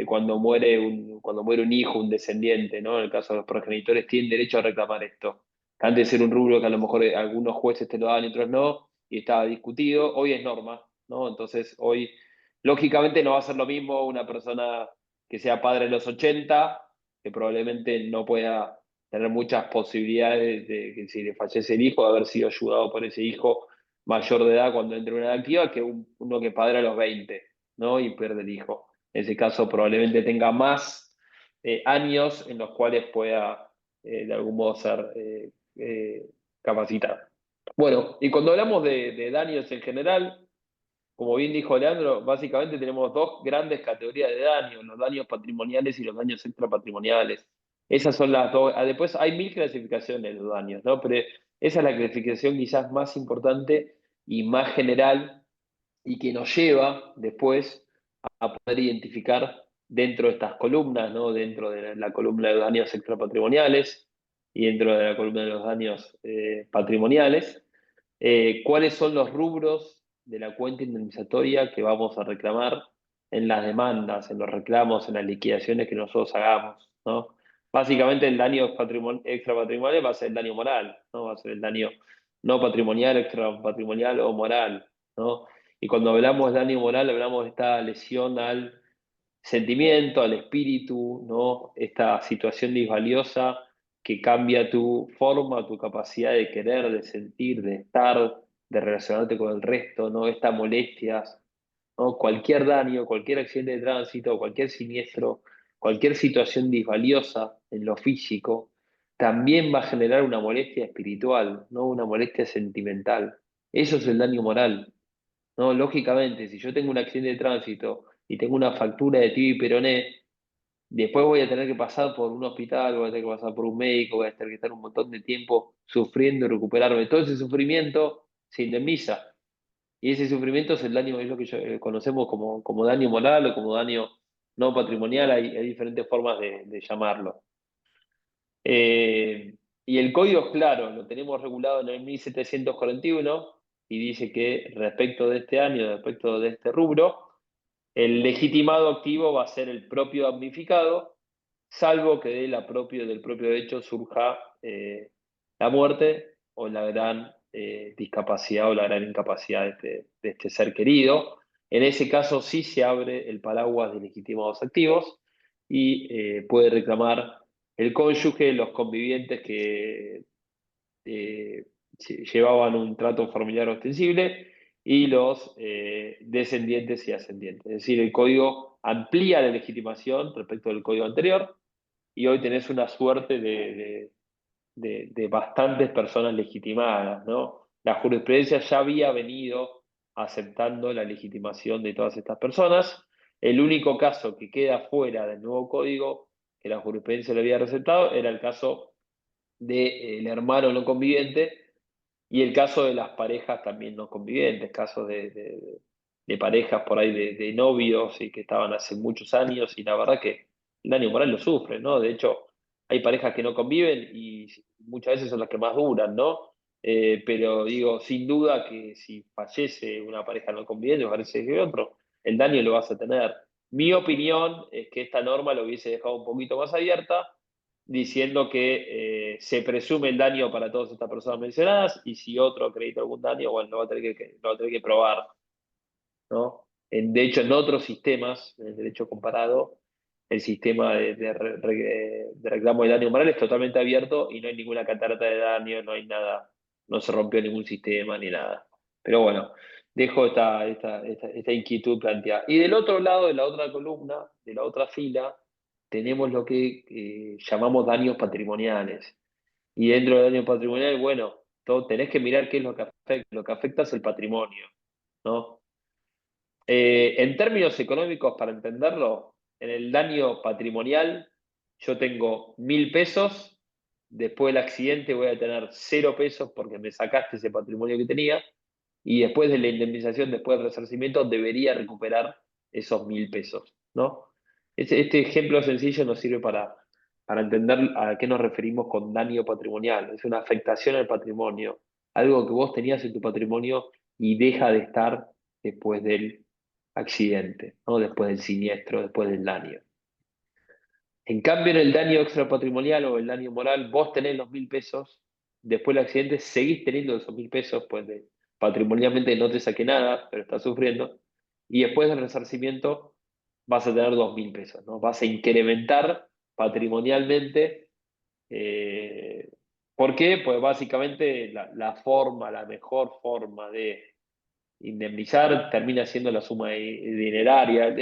cuando muere un hijo, un descendiente, ¿no? En el caso de los progenitores tienen derecho a reclamar esto. Antes era un rubro que a lo mejor algunos jueces te lo daban y otros no, y estaba discutido, hoy es norma, ¿no? Entonces hoy, lógicamente no va a ser lo mismo una persona que sea padre en los 80, que probablemente no pueda tener muchas posibilidades de que si le fallece el hijo, de haber sido ayudado por ese hijo mayor de edad cuando entre en una edad activa que uno que padre a los 20, ¿no? Y pierde el hijo. En ese caso probablemente tenga más años en los cuales pueda de algún modo ser capacitado. Bueno, y cuando hablamos de daños en general, como bien dijo Leandro, básicamente tenemos dos grandes categorías de daños, los daños patrimoniales y los daños extrapatrimoniales. Esas son las dos. Después hay mil clasificaciones de los daños, ¿no? Pero esa es la clasificación quizás más importante y más general y que nos lleva después a poder identificar dentro de estas columnas, ¿no? Dentro de la columna de daños extrapatrimoniales y dentro de la columna de los daños patrimoniales, cuáles son los rubros de la cuenta indemnizatoria que vamos a reclamar en las demandas, en los reclamos, en las liquidaciones que nosotros hagamos, ¿no? Básicamente el daño extrapatrimonial va a ser el daño moral, ¿no? Va a ser el daño no patrimonial, extrapatrimonial o moral, ¿no? Y cuando hablamos de daño moral, hablamos de esta lesión al sentimiento, al espíritu, ¿no? Esta situación disvaliosa que cambia tu forma, tu capacidad de querer, de sentir, de estar, de relacionarte con el resto, ¿no? Estas molestias, ¿no? Cualquier daño, cualquier accidente de tránsito, cualquier siniestro, cualquier situación disvaliosa en lo físico, también va a generar una molestia espiritual, ¿no? Una molestia sentimental. Eso es el daño moral. No, lógicamente, si yo tengo un accidente de tránsito y tengo una fractura de tibia y peroné, después voy a tener que pasar por un hospital, voy a tener que pasar por un médico, voy a tener que estar un montón de tiempo sufriendo y recuperarme. Todo ese sufrimiento se indemniza. Y ese sufrimiento es el daño, es lo que conocemos como daño moral o como daño no patrimonial, hay diferentes formas de llamarlo. Y el código es claro, lo tenemos regulado en el 1741 y dice que respecto de este año, respecto de este rubro, el legitimado activo va a ser el propio damnificado, salvo que del propio hecho surja la muerte o la gran discapacidad o la gran incapacidad de este ser querido. En ese caso sí se abre el paraguas de legitimados activos y puede reclamar el cónyuge, los convivientes que llevaban un trato familiar ostensible y los descendientes y ascendientes. Es decir, el código amplía la legitimación respecto del código anterior y hoy tenés una suerte de bastantes personas legitimadas, ¿no? La jurisprudencia ya había venido aceptando la legitimación de todas estas personas. El único caso que queda fuera del nuevo código que la jurisprudencia le había recetado era el caso del hermano no conviviente y el caso de las parejas también no convivientes, casos de parejas por ahí de novios y que estaban hace muchos años y la verdad que el daño moral lo sufren, ¿no? De hecho, hay parejas que no conviven y muchas veces son las que más duran, ¿no? Pero digo, sin duda que si fallece una pareja no conviviente, me parece que otro, el daño lo vas a tener. Mi opinión es que esta norma lo hubiese dejado un poquito más abierta diciendo que se presume el daño para todas estas personas mencionadas y si otro acredita algún daño, bueno, lo va a tener que probar, ¿no? De hecho, en otros sistemas, en el derecho comparado, el sistema de reclamo de daño moral es totalmente abierto y no hay ninguna catarata de daño, no hay nada, no se rompió ningún sistema ni nada. Pero bueno, dejo esta inquietud planteada. Y del otro lado, de la otra columna, de la otra fila, tenemos lo que llamamos daños patrimoniales. Y dentro del daño patrimonial, bueno, tenés que mirar qué es lo que afecta. Lo que afecta es el patrimonio, ¿no? En términos económicos, para entenderlo, en el daño patrimonial, yo tengo 1.000 pesos, después del accidente voy a tener 0 pesos porque me sacaste ese patrimonio que tenía, y después de la indemnización, después del resarcimiento, debería recuperar esos 1.000 pesos, ¿no? Este ejemplo sencillo nos sirve para entender a qué nos referimos con daño patrimonial. Es una afectación al patrimonio, algo que vos tenías en tu patrimonio y deja de estar después del accidente, ¿no? Después del siniestro, después del daño. En cambio, en el daño extrapatrimonial o el daño moral, vos tenés los 1.000 pesos, después del accidente seguís teniendo esos 1.000 pesos, pues patrimonialmente no te saqué nada, pero estás sufriendo, y después del resarcimiento vas a tener 2.000 pesos, ¿no? Vas a incrementar patrimonialmente. eh, ¿Por qué? Pues básicamente la mejor forma de indemnizar termina siendo la suma dineraria.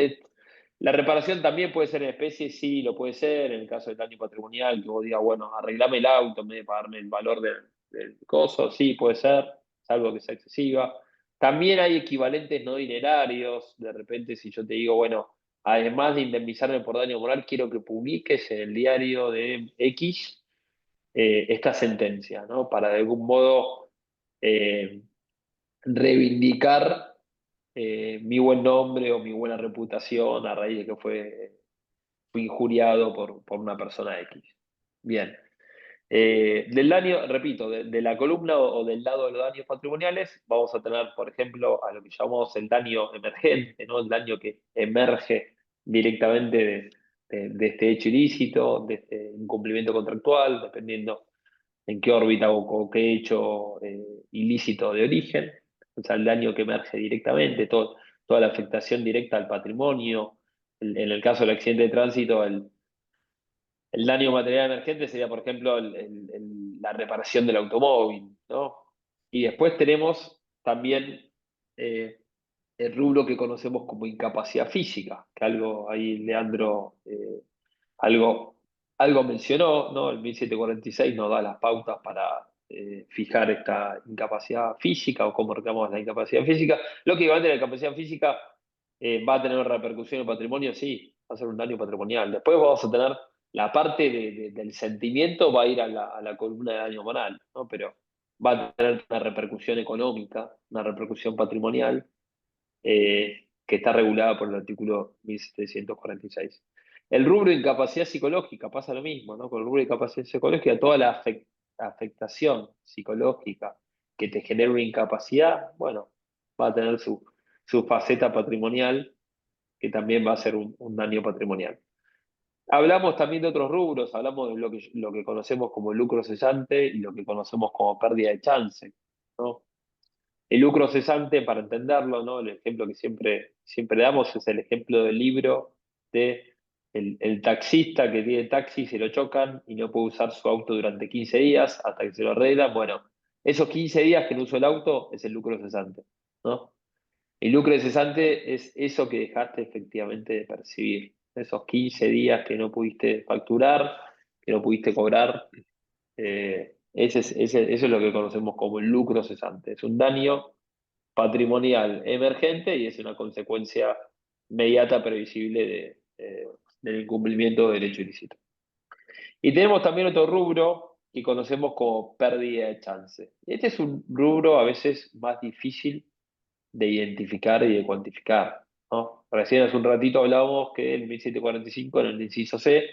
La reparación también puede ser en especie, sí, lo puede ser, en el caso del daño patrimonial, que vos digas, bueno, arreglame el auto en vez de pagarme el valor del coso, sí, puede ser, salvo que sea excesiva. También hay equivalentes no dinerarios, de repente si yo te digo, bueno, además de indemnizarme por daño moral, quiero que publiques en el diario de X esta sentencia, ¿no? Para de algún modo eh, reivindicar mi buen nombre o mi buena reputación a raíz de que fui injuriado por una persona X. Bien. Del daño, repito, de la columna o del lado de los daños patrimoniales, vamos a tener, por ejemplo, a lo que llamamos el daño emergente, ¿no? El daño que emerge directamente de este hecho ilícito, de este incumplimiento contractual, dependiendo en qué órbita o qué hecho ilícito de origen, o sea, el daño que emerge directamente, toda la afectación directa al patrimonio. En el caso del accidente de tránsito, el daño material emergente sería, por ejemplo, la reparación del automóvil, ¿no? Y después tenemos también el rubro que conocemos como incapacidad física, que algo ahí Leandro algo, algo mencionó, ¿no? El 1746 nos da las pautas para fijar esta incapacidad física o cómo reclamamos la incapacidad física. Lógicamente la incapacidad física va a tener una repercusión en el patrimonio, sí, va a ser un daño patrimonial. Después vamos a tener la parte del sentimiento, va a ir a la columna de daño moral, ¿no? Pero va a tener una repercusión económica, una repercusión patrimonial que está regulada por el artículo 1746. El rubro de incapacidad psicológica pasa lo mismo, ¿no? Con el rubro de incapacidad psicológica, toda la afectación psicológica que te genera una incapacidad, bueno, va a tener su faceta patrimonial, que también va a ser un daño patrimonial. Hablamos también de otros rubros, hablamos de lo que conocemos como lucro cesante y lo que conocemos como pérdida de chance. ¿no? El lucro cesante, para entenderlo, ¿no? El ejemplo que siempre damos es el ejemplo del libro de el taxista que tiene taxi, se lo chocan y no puede usar su auto durante 15 días hasta que se lo arreglan. Bueno, esos 15 días que no usó el auto es el lucro cesante, ¿no? El lucro cesante es eso que dejaste efectivamente de percibir. Esos 15 días que no pudiste facturar, que no pudiste cobrar, eso es lo que conocemos como el lucro cesante. Es un daño patrimonial emergente y es una consecuencia inmediata previsible del incumplimiento de derecho ilícito. Y tenemos también otro rubro que conocemos como pérdida de chance. Este es un rubro a veces más difícil de identificar y de cuantificar, ¿no? Recién hace un ratito hablábamos que el 1745 en el inciso C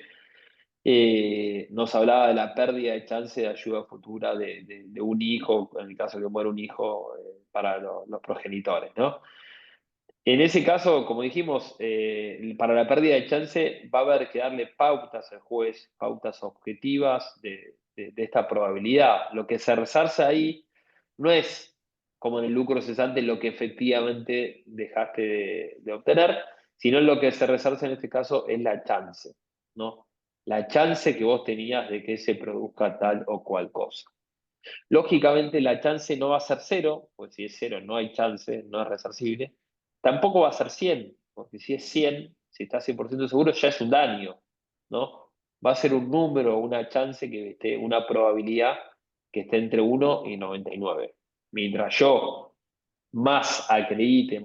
nos hablaba de la pérdida de chance de ayuda futura de un hijo, en el caso de que muera un hijo, para los progenitores, ¿no? En ese caso, como dijimos, para la pérdida de chance va a haber que darle pautas al juez, pautas objetivas de esta probabilidad. Lo que se resarce ahí no es, como en el lucro cesante, lo que efectivamente dejaste de obtener, sino lo que se resarce en este caso es la chance, ¿no? La chance que vos tenías de que se produzca tal o cual cosa. Lógicamente la chance no va a ser cero, pues si es cero no hay chance, no es resarcible. Tampoco va a ser 100, porque si es 100, si está 100% seguro, ya es un daño, ¿no? Va a ser un número, una chance que esté, una probabilidad que esté entre 1 y 99. Mientras yo más acredite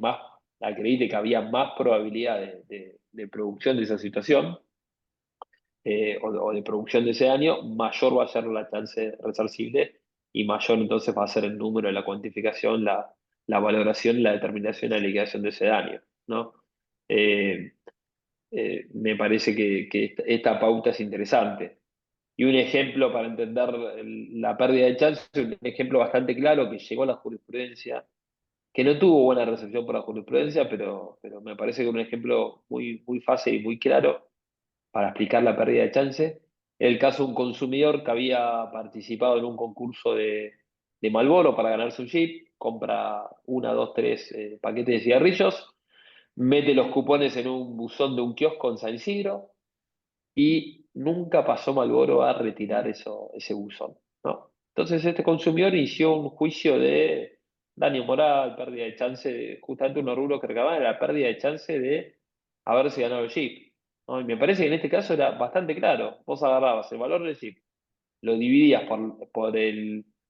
que había más probabilidad de producción de esa situación, o de producción de ese año, mayor va a ser la chance resarcible y mayor entonces va a ser el número de la cuantificación, la valoración, la determinación y la liquidación de ese daño, ¿no? Eh, Me parece que esta pauta es interesante. Y un ejemplo para entender la pérdida de chance, un ejemplo bastante claro que llegó a la jurisprudencia, que no tuvo buena recepción por la jurisprudencia, pero me parece que es un ejemplo muy fácil y muy claro para explicar la pérdida de chance. El caso de un consumidor que había participado en un concurso de Marlboro para ganarse un Jeep, compra una, dos, tres paquetes de cigarrillos, mete los cupones en un buzón de un kiosco en San Isidro y nunca pasó Marlboro a retirar ese buzón, ¿no? Entonces este consumidor inició un juicio de daño moral, pérdida de chance, justamente unos rubros que reclamaban la pérdida de chance de haberse ganado el Jeep, ¿no? Y me parece que en este caso era bastante claro. Vos agarrabas el valor del Jeep, lo dividías por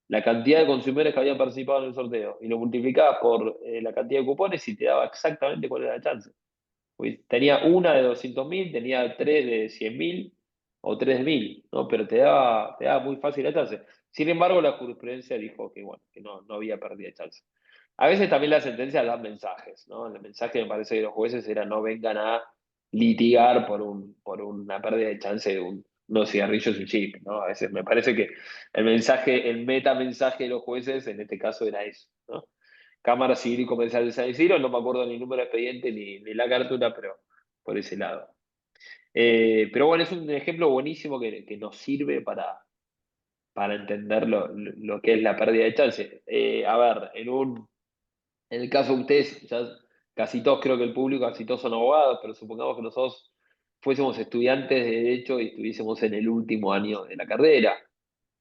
la cantidad de consumidores que habían participado en el sorteo y lo multiplicabas por la cantidad de cupones y te daba exactamente cuál era la chance. Pues tenía una de 200.000, tenía tres de 100.000 o tres de 1.000, ¿no? Pero te daba muy fácil la chance. Sin embargo, la jurisprudencia dijo que, bueno, que no había pérdida de chance. A veces también las sentencias dan mensajes, ¿no? El mensaje me parece que los jueces era no vengan a litigar por una pérdida de chance de unos cigarrillos y un chip, ¿no? A veces me parece que el metamensaje de los jueces en este caso era eso, ¿no? Cámara Civil y Comercial de San Isidro, no me acuerdo ni el número de expediente ni la cartula, pero por ese lado. Pero bueno, es un ejemplo buenísimo que nos sirve para entender lo que es la pérdida de chance. A ver, en el caso de ustedes, ya casi todos, creo que el público, casi todos son abogados, pero supongamos que nosotros fuésemos estudiantes de Derecho y estuviésemos en el último año de la carrera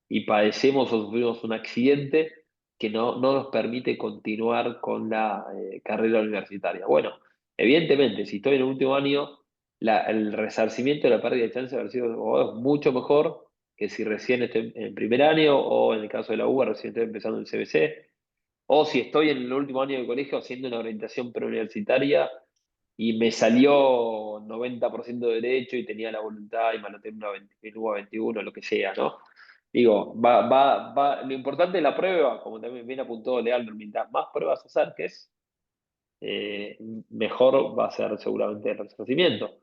y padecemos o sufrimos un accidente que no nos permite continuar con la carrera universitaria. Bueno, evidentemente, si estoy en el último año, el resarcimiento de la pérdida de chance de haber sido abogado es mucho mejor que si recién estoy en primer año o en el caso de la UBA recién estoy empezando en CBC, o si estoy en el último año de colegio haciendo una orientación preuniversitaria y me salió 90% de derecho y tenía la voluntad y me anoté en UBA 21, lo que sea, ¿no? Digo, lo importante de la prueba, como también bien apuntó Leandro, mientras más pruebas acerques, eh, mejor va a ser seguramente el resarcimiento.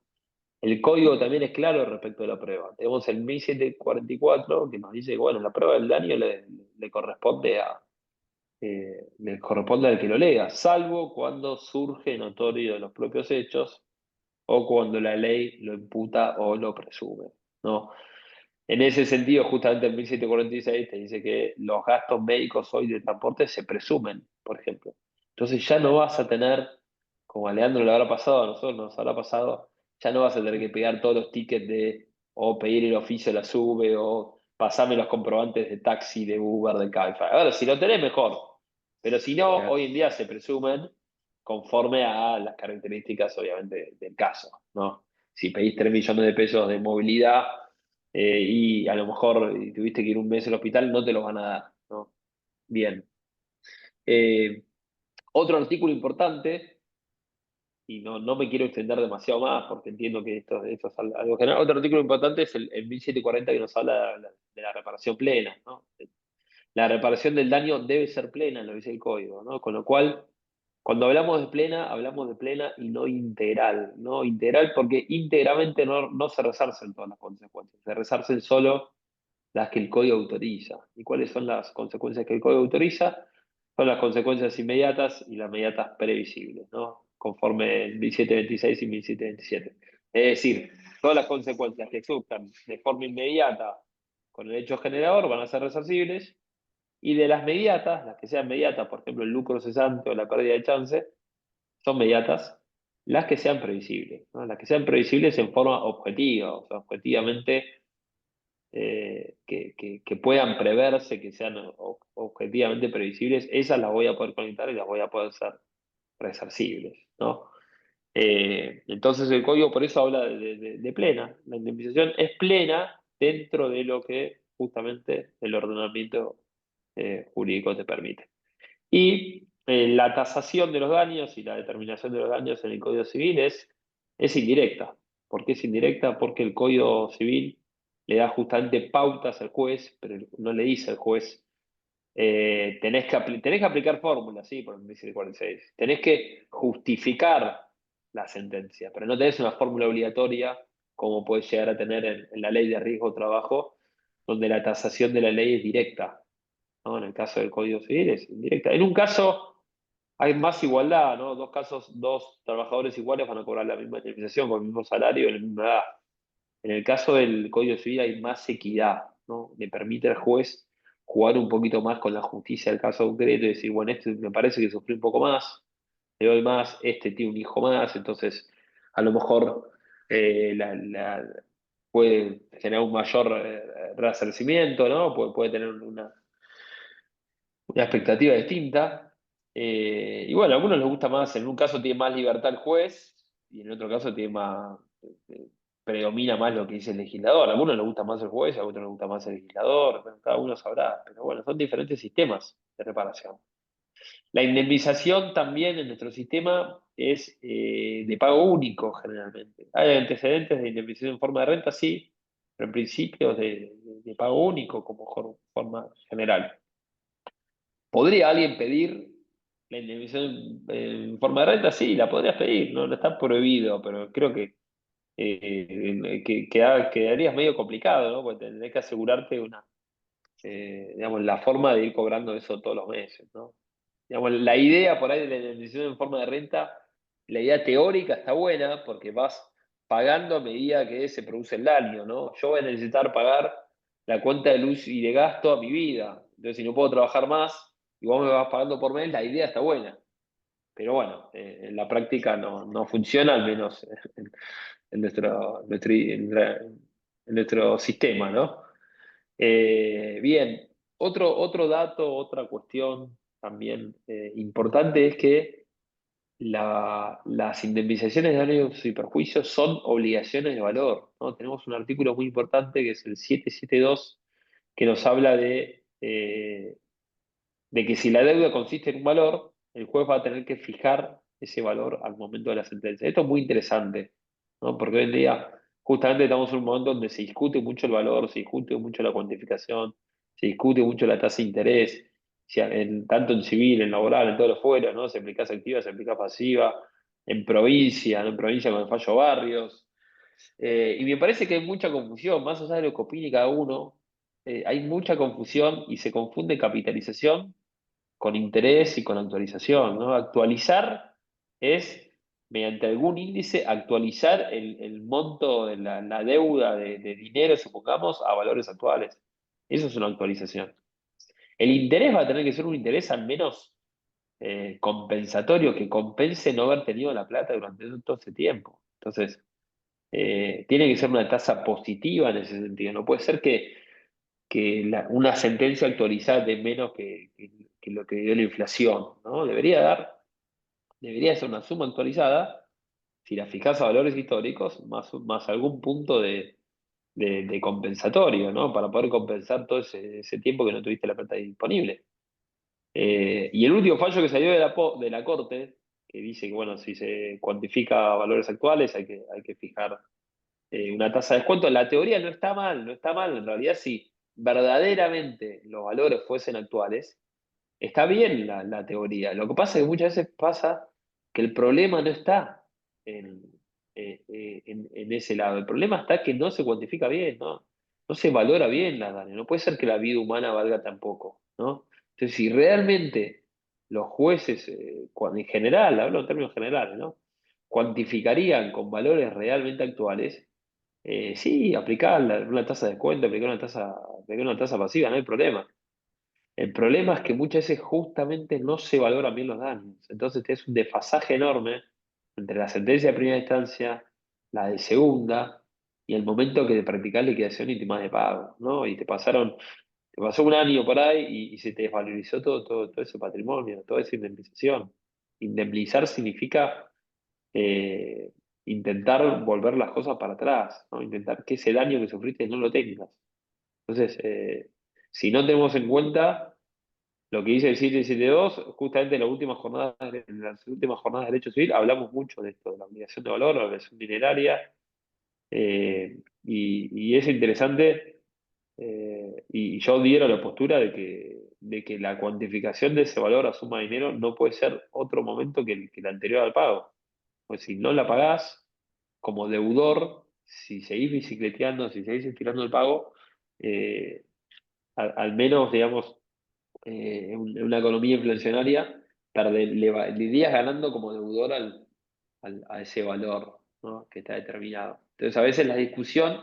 El código también es claro respecto a la prueba. Tenemos el 1744 que nos dice que, bueno, la prueba del daño le corresponde al que lo lega, salvo cuando surge notorio de los propios hechos o cuando la ley lo imputa o lo presume, ¿no? En ese sentido, justamente el 1746 te dice que los gastos médicos hoy de transporte se presumen, por ejemplo. Entonces ya no vas a tener, como a Leandro le habrá pasado, a nosotros nos habrá pasado, ya no vas a tener que pegar todos los tickets de, o pedir el oficio de la SUBE, o pasarme los comprobantes de taxi, de Uber, de Cabify. Ahora, si lo tenés, mejor. Pero si no, Claro. hoy en día se presumen conforme a las características, obviamente, del caso, ¿no? Si pedís 3 millones de pesos de movilidad y a lo mejor tuviste que ir un mes al hospital, no te lo van a dar, ¿no? Bien. Eh, Otro artículo importante, y no me quiero extender demasiado más porque entiendo que esto es algo general. Otro artículo importante es el 1740 que nos habla de la reparación plena, ¿no? La reparación del daño debe ser plena, lo dice el código, ¿no? Con lo cual, cuando hablamos de plena y no integral, ¿no? Integral porque íntegramente no se resarcen todas las consecuencias, se resarcen solo las que el código autoriza. ¿Y cuáles son las consecuencias que el código autoriza? Son las consecuencias inmediatas y las inmediatas previsibles, ¿no? Conforme el 1726 y 1727. Es decir, todas las consecuencias que surjan de forma inmediata con el hecho generador van a ser resarcibles, y de las mediatas, las que sean mediatas, por ejemplo, el lucro cesante o la pérdida de chance, son mediatas. Las que sean previsibles, ¿no? Las que sean previsibles en forma objetiva, o sea, objetivamente que puedan preverse, que sean objetivamente previsibles, esas las voy a poder conectar y las voy a poder ser resarcibles, ¿no? Entonces el código por eso habla de plena. La indemnización es plena dentro de lo que justamente el ordenamiento jurídico te permite. Y la tasación de los daños y la determinación de los daños en el Código Civil es indirecta. ¿Por qué es indirecta? Porque el Código Civil le da justamente pautas al juez, pero no le dice al juez, tenés que aplicar fórmulas, sí, por el 1746. Tenés que justificar la sentencia, pero no tenés una fórmula obligatoria como puedes llegar a tener en la ley de riesgo de trabajo, donde la tasación de la ley es directa, ¿no? En el caso del Código Civil es indirecta. En un caso hay más igualdad, ¿no? Dos trabajadores iguales van a cobrar la misma indemnización con el mismo salario y la misma edad. En el caso del Código Civil hay más equidad, ¿no? Le permite al juez jugar un poquito más con la justicia del caso concreto y decir, bueno, este me parece que sufrió un poco más, le doy más, este tiene un hijo más, entonces a lo mejor puede generar un mayor resarcimiento, ¿no? Puede tener una expectativa distinta. Y bueno, a algunos les gusta más, en un caso tiene más libertad el juez y en otro caso tiene más, eh, predomina más lo que dice el legislador. A algunos les gusta más el juez, a otros les gusta más el legislador, bueno, cada uno sabrá. Pero bueno, son diferentes sistemas de reparación. La indemnización también en nuestro sistema es de pago único generalmente. Hay antecedentes de indemnización en forma de renta, sí, pero en principio es de pago único como forma general. ¿Podría alguien pedir la indemnización en forma de renta? Sí, la podrías pedir, no está prohibido, pero creo que quedarías medio complicado, ¿no? Porque tendrías que asegurarte digamos, la forma de ir cobrando eso todos los meses, ¿no? Digamos, la idea por ahí de la indemnización en forma de renta, la idea teórica está buena porque vas pagando a medida que se produce el daño, ¿no? Yo voy a necesitar pagar la cuenta de luz y de gasto a mi vida. Entonces, si no puedo trabajar más y vos me vas pagando por mes, la idea está buena. Pero bueno, en la práctica no funciona, al menos en nuestro sistema, ¿no? Bien, otro dato, otra cuestión también importante es que las indemnizaciones de daños y perjuicios son obligaciones de valor, ¿no? Tenemos un artículo muy importante que es el 772 que nos habla de que si la deuda consiste en un valor, el juez va a tener que fijar ese valor al momento de la sentencia. Esto es muy interesante, ¿no? Porque hoy en día justamente estamos en un momento donde se discute mucho el valor, se discute mucho la cuantificación, se discute mucho la tasa de interés, tanto en civil, en laboral, en todo lo fuera, ¿no? Se aplica activa, se aplica pasiva, en provincia, ¿no? En provincia con el fallo barrios. Y me parece que hay mucha confusión, más allá de lo que opine cada uno, hay mucha confusión y se confunde capitalización con interés y con actualización, ¿no? Actualizar es mediante algún índice, actualizar el monto de la deuda de dinero, supongamos, a valores actuales. Eso es una actualización. El interés va a tener que ser un interés al menos compensatorio, que compense no haber tenido la plata durante todo ese tiempo. Entonces, tiene que ser una tasa positiva en ese sentido. No puede ser que una sentencia actualizada de menos que lo que dio la inflación, ¿no? Debería ser una suma actualizada, si la fijas a valores históricos, más algún punto de compensatorio, ¿no? Para poder compensar todo ese tiempo que no tuviste la plata disponible. Y el último fallo que salió de la Corte, que dice que, bueno, si se cuantifica valores actuales, hay que fijar una tasa de descuento. La teoría no está mal, no está mal. En realidad, si verdaderamente los valores fuesen actuales, está bien la teoría. Lo que pasa es que muchas veces pasa que el problema no está en, en ese lado. El problema está que no se cuantifica bien, ¿no? No se valora bien la daño. No puede ser que la vida humana valga tan poco, ¿no? Entonces, si realmente los jueces, en general, hablo en términos generales, ¿no? Cuantificarían con valores realmente actuales, sí, aplicar una tasa de descuento, aplicar una tasa pasiva, no hay problema. El problema es que muchas veces justamente no se valoran bien los daños. Entonces es un desfasaje enorme entre la sentencia de primera instancia, la de segunda, y el momento que de practicar liquidación y más de pago, ¿no? Y te pasó un año por ahí y se te desvalorizó todo ese patrimonio, toda esa indemnización. Indemnizar significa eh, intentar volver las cosas para atrás, ¿no? Intentar que ese daño que sufriste no lo tengas. Entonces, si no tenemos en cuenta lo que dice el 772, justamente en las últimas jornadas de derecho civil, hablamos mucho de esto, de la obligación de valor, la obligación mineraria, y es interesante, y yo diera la postura de que la cuantificación de ese valor a suma de dinero no puede ser otro momento que el anterior al pago. Pues si no la pagás, como deudor, si seguís bicicleteando, si seguís estirando el pago, eh, al menos, digamos, en una economía inflacionaria, le irías ganando como deudor a ese valor, ¿no? Que está determinado. Entonces, a veces la discusión,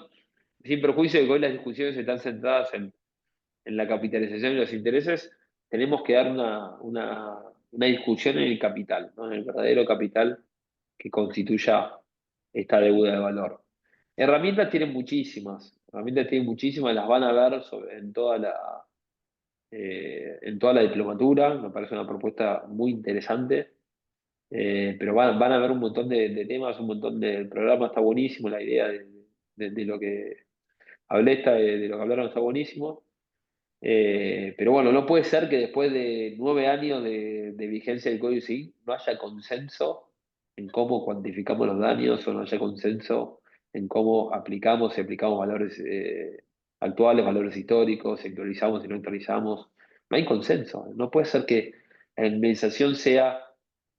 sin perjuicio de que hoy las discusiones están centradas en la capitalización y los intereses, tenemos que dar una discusión en el capital, ¿no? En el verdadero capital que constituya esta deuda de valor. Herramientas tienen muchísimas, las van a ver en toda la diplomatura, me parece una propuesta muy interesante, pero van a haber un montón de temas, un montón de... El programa está buenísimo, la idea de lo que hablé, de lo que hablaron está buenísimo. Pero bueno, no puede ser que después de 9 años de vigencia del Código Civil no haya consenso en cómo cuantificamos los daños o no haya consenso en cómo aplicamos, si aplicamos valores actuales, valores históricos, si actualizamos, si no actualizamos. No hay consenso. No puede ser que la indemnización sea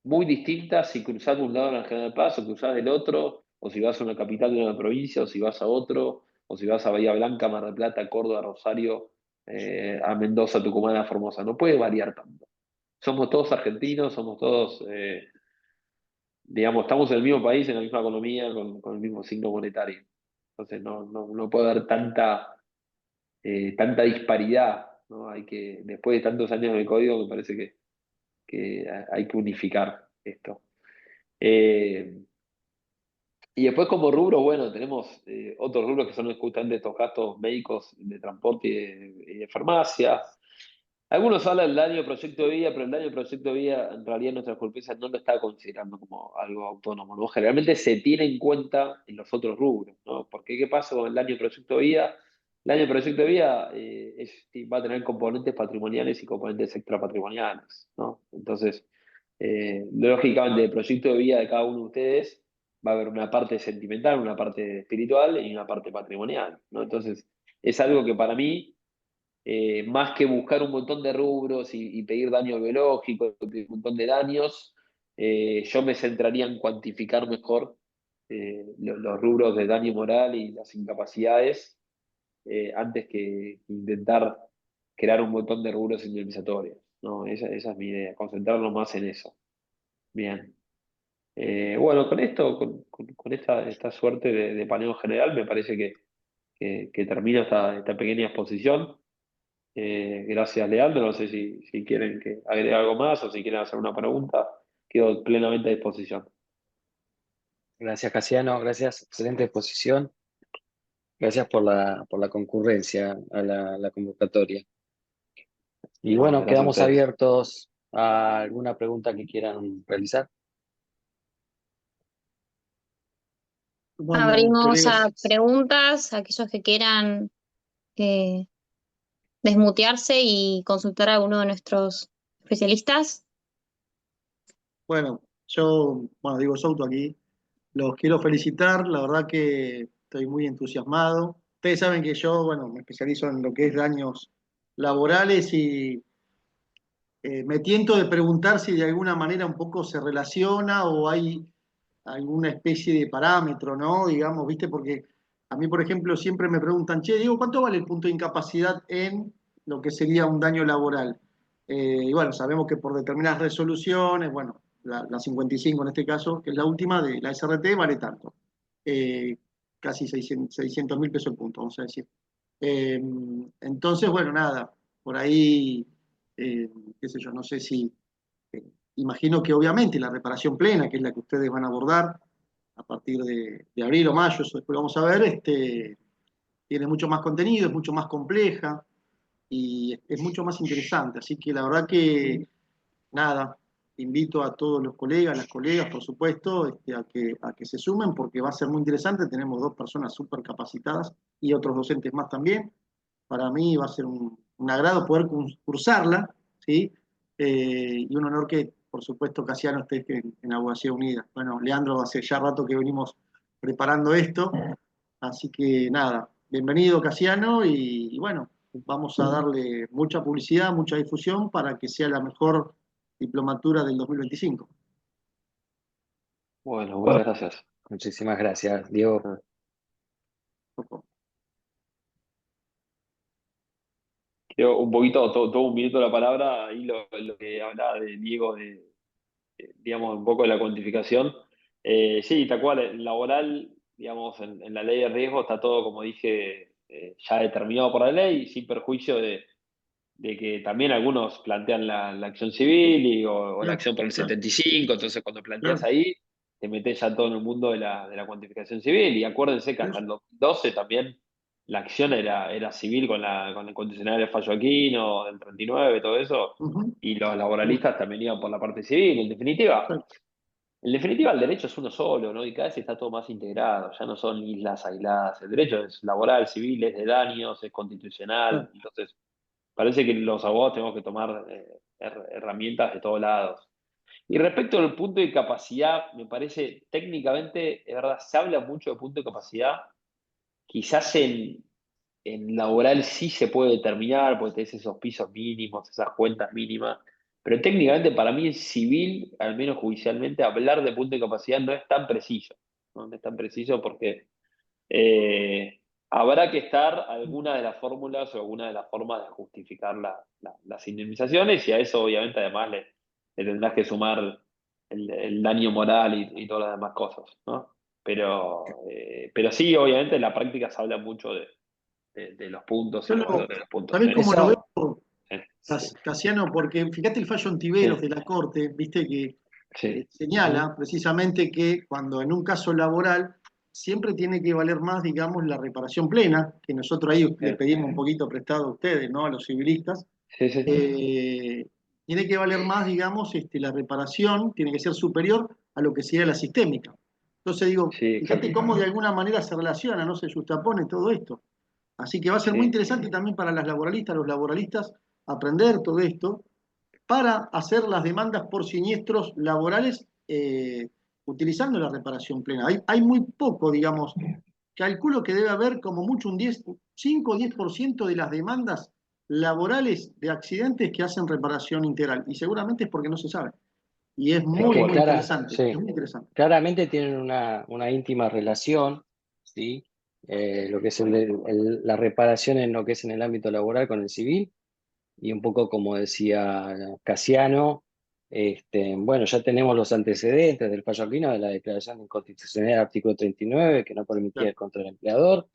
muy distinta si cruzás de un lado en la General Paz o cruzás del otro, o si vas a una capital de una provincia, o si vas a otro, o si vas a Bahía Blanca, Mar del Plata, Córdoba, Rosario, a Mendoza, Tucumán, a Formosa. No puede variar tanto. Somos todos argentinos, somos todos, digamos, estamos en el mismo país, en la misma economía, con el mismo signo monetario. Entonces no puede haber tanta disparidad, ¿no? Después de tantos años en el código, me parece que hay que unificar esto. Y después como rubro, bueno, tenemos otros rubros que son justamente estos gastos médicos de transporte y de farmacia. Algunos hablan del daño proyecto de vida, pero el daño proyecto de vida en realidad nuestra jurisprudencia no lo está considerando como algo autónomo, ¿no? Generalmente se tiene en cuenta en los otros rubros, ¿no? Porque ¿qué pasa con el daño proyecto de vida? El daño proyecto de vida va a tener componentes patrimoniales y componentes extrapatrimoniales, ¿no? Entonces, lógicamente, el proyecto de vida de cada uno de ustedes va a haber una parte sentimental, una parte espiritual y una parte patrimonial, ¿no? Entonces, es algo que para mí más que buscar un montón de rubros y pedir daño biológico, un montón de daños, yo me centraría en cuantificar mejor los rubros de daño moral y las incapacidades antes que intentar crear un montón de rubros indemnizatorios, ¿no? Esa es mi idea, concentrarnos más en eso. Bien. Bueno, con esto, con esta suerte de paneo general, me parece que termina esta pequeña exposición. Gracias, Leandro. No sé si quieren que agregue algo más o si quieren hacer una pregunta. Quedo plenamente a disposición. Gracias, Casiano, gracias, excelente exposición. Gracias por la concurrencia a la convocatoria. Y No, bueno, gracias a quedamos ustedes. abiertos a alguna pregunta que quieran realizar. Bueno, Abrimos a colegas, preguntas, a aquellos que quieran eh, desmutearse y consultar a alguno de nuestros especialistas. bueno, Diego Souto aquí, los quiero felicitar, la verdad que estoy muy entusiasmado. Ustedes saben que yo, bueno, me especializo en lo que es daños laborales y me tiento de preguntar si de alguna manera un poco se relaciona o hay alguna especie de parámetro, ¿no? Digamos, ¿viste? Porque a mí, por ejemplo, siempre me preguntan, che, Diego, ¿cuánto vale el punto de incapacidad en lo que sería un daño laboral? Y bueno, sabemos que por determinadas resoluciones, bueno, la 55 en este caso, que es la última de la SRT, vale tanto. Eh, Casi 600.000 pesos el punto, vamos a decir. Eh, entonces, bueno, nada, por ahí, eh, qué sé yo, no sé si, eh, imagino que obviamente la reparación plena, que es la que ustedes van a abordar a partir de abril o mayo, eso después lo vamos a ver, tiene mucho más contenido, es mucho más compleja y es mucho más interesante. Así que la verdad que, nada, invito a todos los colegas, las colegas, por supuesto, a que se sumen porque va a ser muy interesante. Tenemos dos personas súper capacitadas y otros docentes más también. Para mí va a ser un agrado poder cursarla, ¿sí? Y un honor que, por supuesto, Casiano esté en Abogacía Unida. Bueno, Leandro, hace ya rato que venimos preparando esto, así que nada, bienvenido Casiano y bueno, vamos a darle mucha publicidad, mucha difusión para que sea la mejor diplomatura del 2025. Bueno, muchas gracias. Muchísimas gracias, Diego. Quiero un poquito, todo un minuto la palabra, ahí lo que hablaba de Diego, digamos, un poco de la cuantificación. Sí, tal cual, el laboral, digamos, en la ley de riesgo está todo, como dije, ya determinado por la ley, sin perjuicio de que también algunos plantean la acción civil o la Bien, acción por el claro, 75, entonces cuando planteas claro. ahí, te metes ya todo en el mundo de la cuantificación civil, y acuérdense que hasta el 2012 también la acción era civil con el condicional de fallo Aquino, del 39, todo eso, Ujú, y los laboralistas también iban por la parte civil. En definitiva, el derecho es uno solo, ¿no? Y cada vez está todo más integrado, ya no son islas aisladas. El derecho es laboral, civil, es de daños, es constitucional. claro. Entonces, parece que los abogados tenemos que tomar herramientas de todos lados. Y respecto al punto de capacidad, me parece técnicamente, es verdad, se habla mucho de punto de capacidad. Quizás en laboral sí se puede determinar, porque tenés esos pisos mínimos, esas cuentas mínimas, pero técnicamente para mí en civil, al menos judicialmente, hablar de punto de capacidad no es tan preciso, ¿no? No es tan preciso porque eh, habrá que estar alguna de las fórmulas o alguna de las formas de justificar las indemnizaciones, y a eso obviamente además le tendrás que sumar el daño moral y todas las demás cosas, ¿no? Pero sí, obviamente en la práctica se habla mucho de los puntos y Yo los valores de los puntos. ¿sabés cómo lo Eso, veo? Sí, Casiano, porque fíjate el fallo Ontiveros sí, de la Corte, viste que sí. Ujú. señala precisamente que cuando en un caso laboral siempre tiene que valer más, digamos, la reparación plena, que nosotros ahí le pedimos un poquito prestado a ustedes, ¿no? A los civilistas, Sí, sí, eh, tiene que valer más, digamos, la reparación, tiene que ser superior a lo que sería la sistémica. Entonces digo, sí, fíjate exacto. cómo de alguna manera se relaciona, no se justapone todo esto. Así que va a ser muy Sí. interesante también para las laboralistas, los laboralistas, aprender todo esto para hacer las demandas por siniestros laborales utilizando la reparación plena. Hay muy poco, digamos, calculo que debe haber como mucho un 10, 5 o 10% de las demandas laborales de accidentes que hacen reparación integral. Y seguramente es porque no se sabe. Y es es muy, que muy interesante. Es sí, muy interesante. claramente tienen una íntima relación, ¿sí? Lo que es la reparación en lo que es en el ámbito laboral con el civil, y un poco como decía Casiano, Bueno, ya tenemos los antecedentes del fallo Aquino de la declaración de inconstitucionalidad del artículo 39, que no permitía el contra el empleador.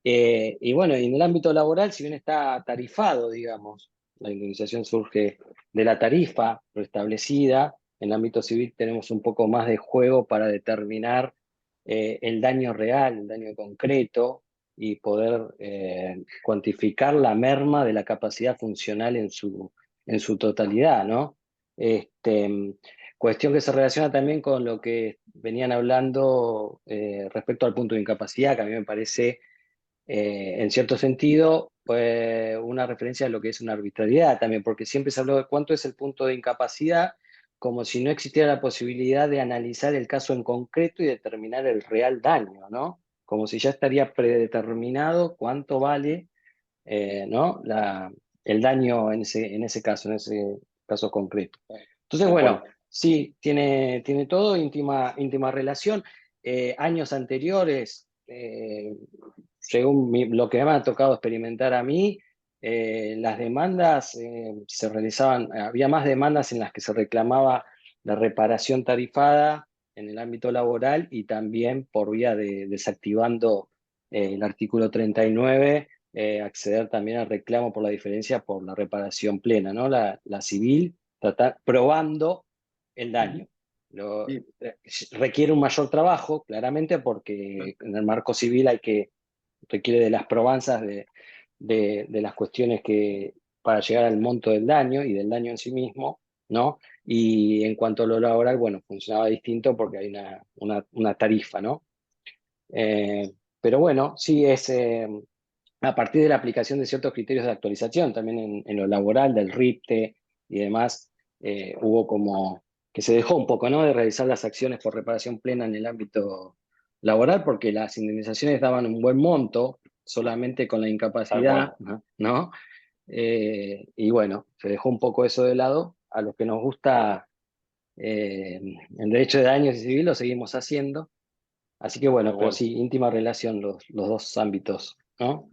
Y bueno, en el ámbito laboral, si bien está tarifado, digamos, la indemnización surge de la tarifa preestablecida, en el ámbito civil tenemos un poco más de juego para determinar el daño real, el daño concreto, y poder cuantificar la merma de la capacidad funcional en su totalidad, ¿no? Cuestión que se relaciona también con lo que venían hablando respecto al punto de incapacidad, que a mí me parece en cierto sentido, una referencia a lo que es una arbitrariedad también, porque siempre se habló de cuánto es el punto de incapacidad, como si no existiera la posibilidad de analizar el caso en concreto y determinar el real daño, ¿no? Como si ya estaría predeterminado cuánto vale, ¿no? El daño en ese caso concreto. Entonces, bueno, sí, tiene todo íntima relación. Años anteriores, según lo que me ha tocado experimentar a mí, las demandas se realizaban, había más demandas en las que se reclamaba la reparación tarifada en el ámbito laboral y también por vía de desactivando el artículo 39, acceder también al reclamo por la diferencia por la reparación plena, ¿no? La civil, probando el daño. Requiere un mayor trabajo, claramente, porque en el marco civil requiere de las probanzas de las cuestiones para llegar al monto del daño y del daño en sí mismo, ¿no? Y en cuanto a lo laboral, bueno, funcionaba distinto porque hay una tarifa, ¿no? Pero bueno, sí es a partir de la aplicación de ciertos criterios de actualización, también en lo laboral, del RIPTE y demás, hubo como que se dejó un poco, ¿no? De realizar las acciones por reparación plena en el ámbito laboral, porque las indemnizaciones daban un buen monto, solamente con la incapacidad, ¿no? Y bueno, se dejó un poco eso de lado. A los que nos gusta el derecho de daños y civil lo seguimos haciendo. Así que bueno, pero sí, íntima relación los dos ámbitos, ¿no?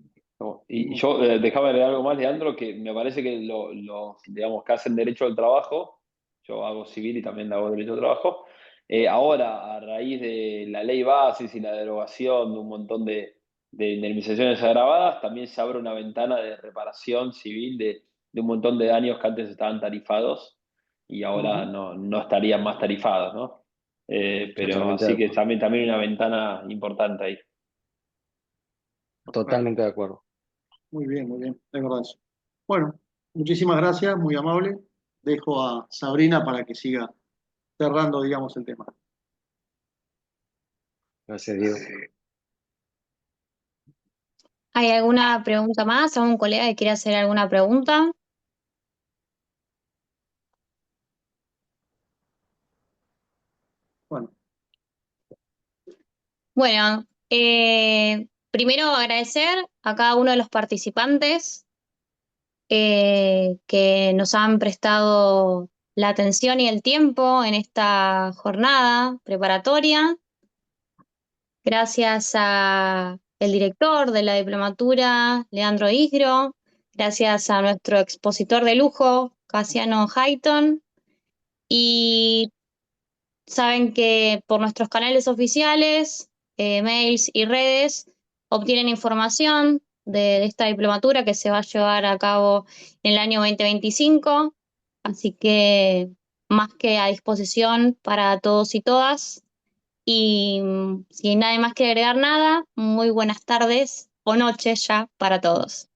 Y yo dejaba agregar algo más, Leandro, que me parece que digamos, que hacen derecho al trabajo, yo hago civil y también hago derecho al trabajo, ahora, a raíz de la ley basis y la derogación de un montón de indemnizaciones agravadas, también se abre una ventana de reparación civil de un montón de daños que antes estaban tarifados y ahora no estarían más tarifados, ¿no? Pero así que también una ventana importante ahí. Totalmente de acuerdo. Muy bien, es verdad eso. Bueno, muchísimas gracias, muy amable. Dejo a Sabrina para que siga cerrando, digamos, el tema. Gracias, Diego. ¿Hay alguna pregunta más? ¿Algún colega que quiera hacer alguna pregunta? Bueno, Bueno, primero agradecer a cada uno de los participantes que nos han prestado la atención y el tiempo en esta jornada preparatoria. Gracias a el director de la diplomatura, Leandro Isgro. Gracias a nuestro expositor de lujo, Casiano Hayton. Y saben que por nuestros canales oficiales, mails y redes, obtienen información de esta diplomatura que se va a llevar a cabo en el año 2025. Así que más que a disposición para todos y todas. Y sin nadie más que agregar nada, muy buenas tardes o noches ya para todos.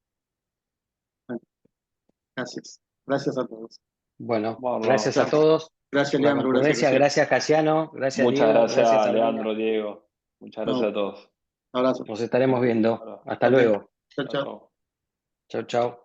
gracias. Gracias a todos. Bueno, Bueno, gracias a todos. Gracias, Por la Leandro. concurrencia, gracias Casiano, gracias muchas Diego, gracias gracias, Sabrina. Leandro, Diego. Muchas gracias a todos. Abrazo. Nos estaremos viendo. Hasta Ok. luego. Chao, chao. Chao. Chau, chau.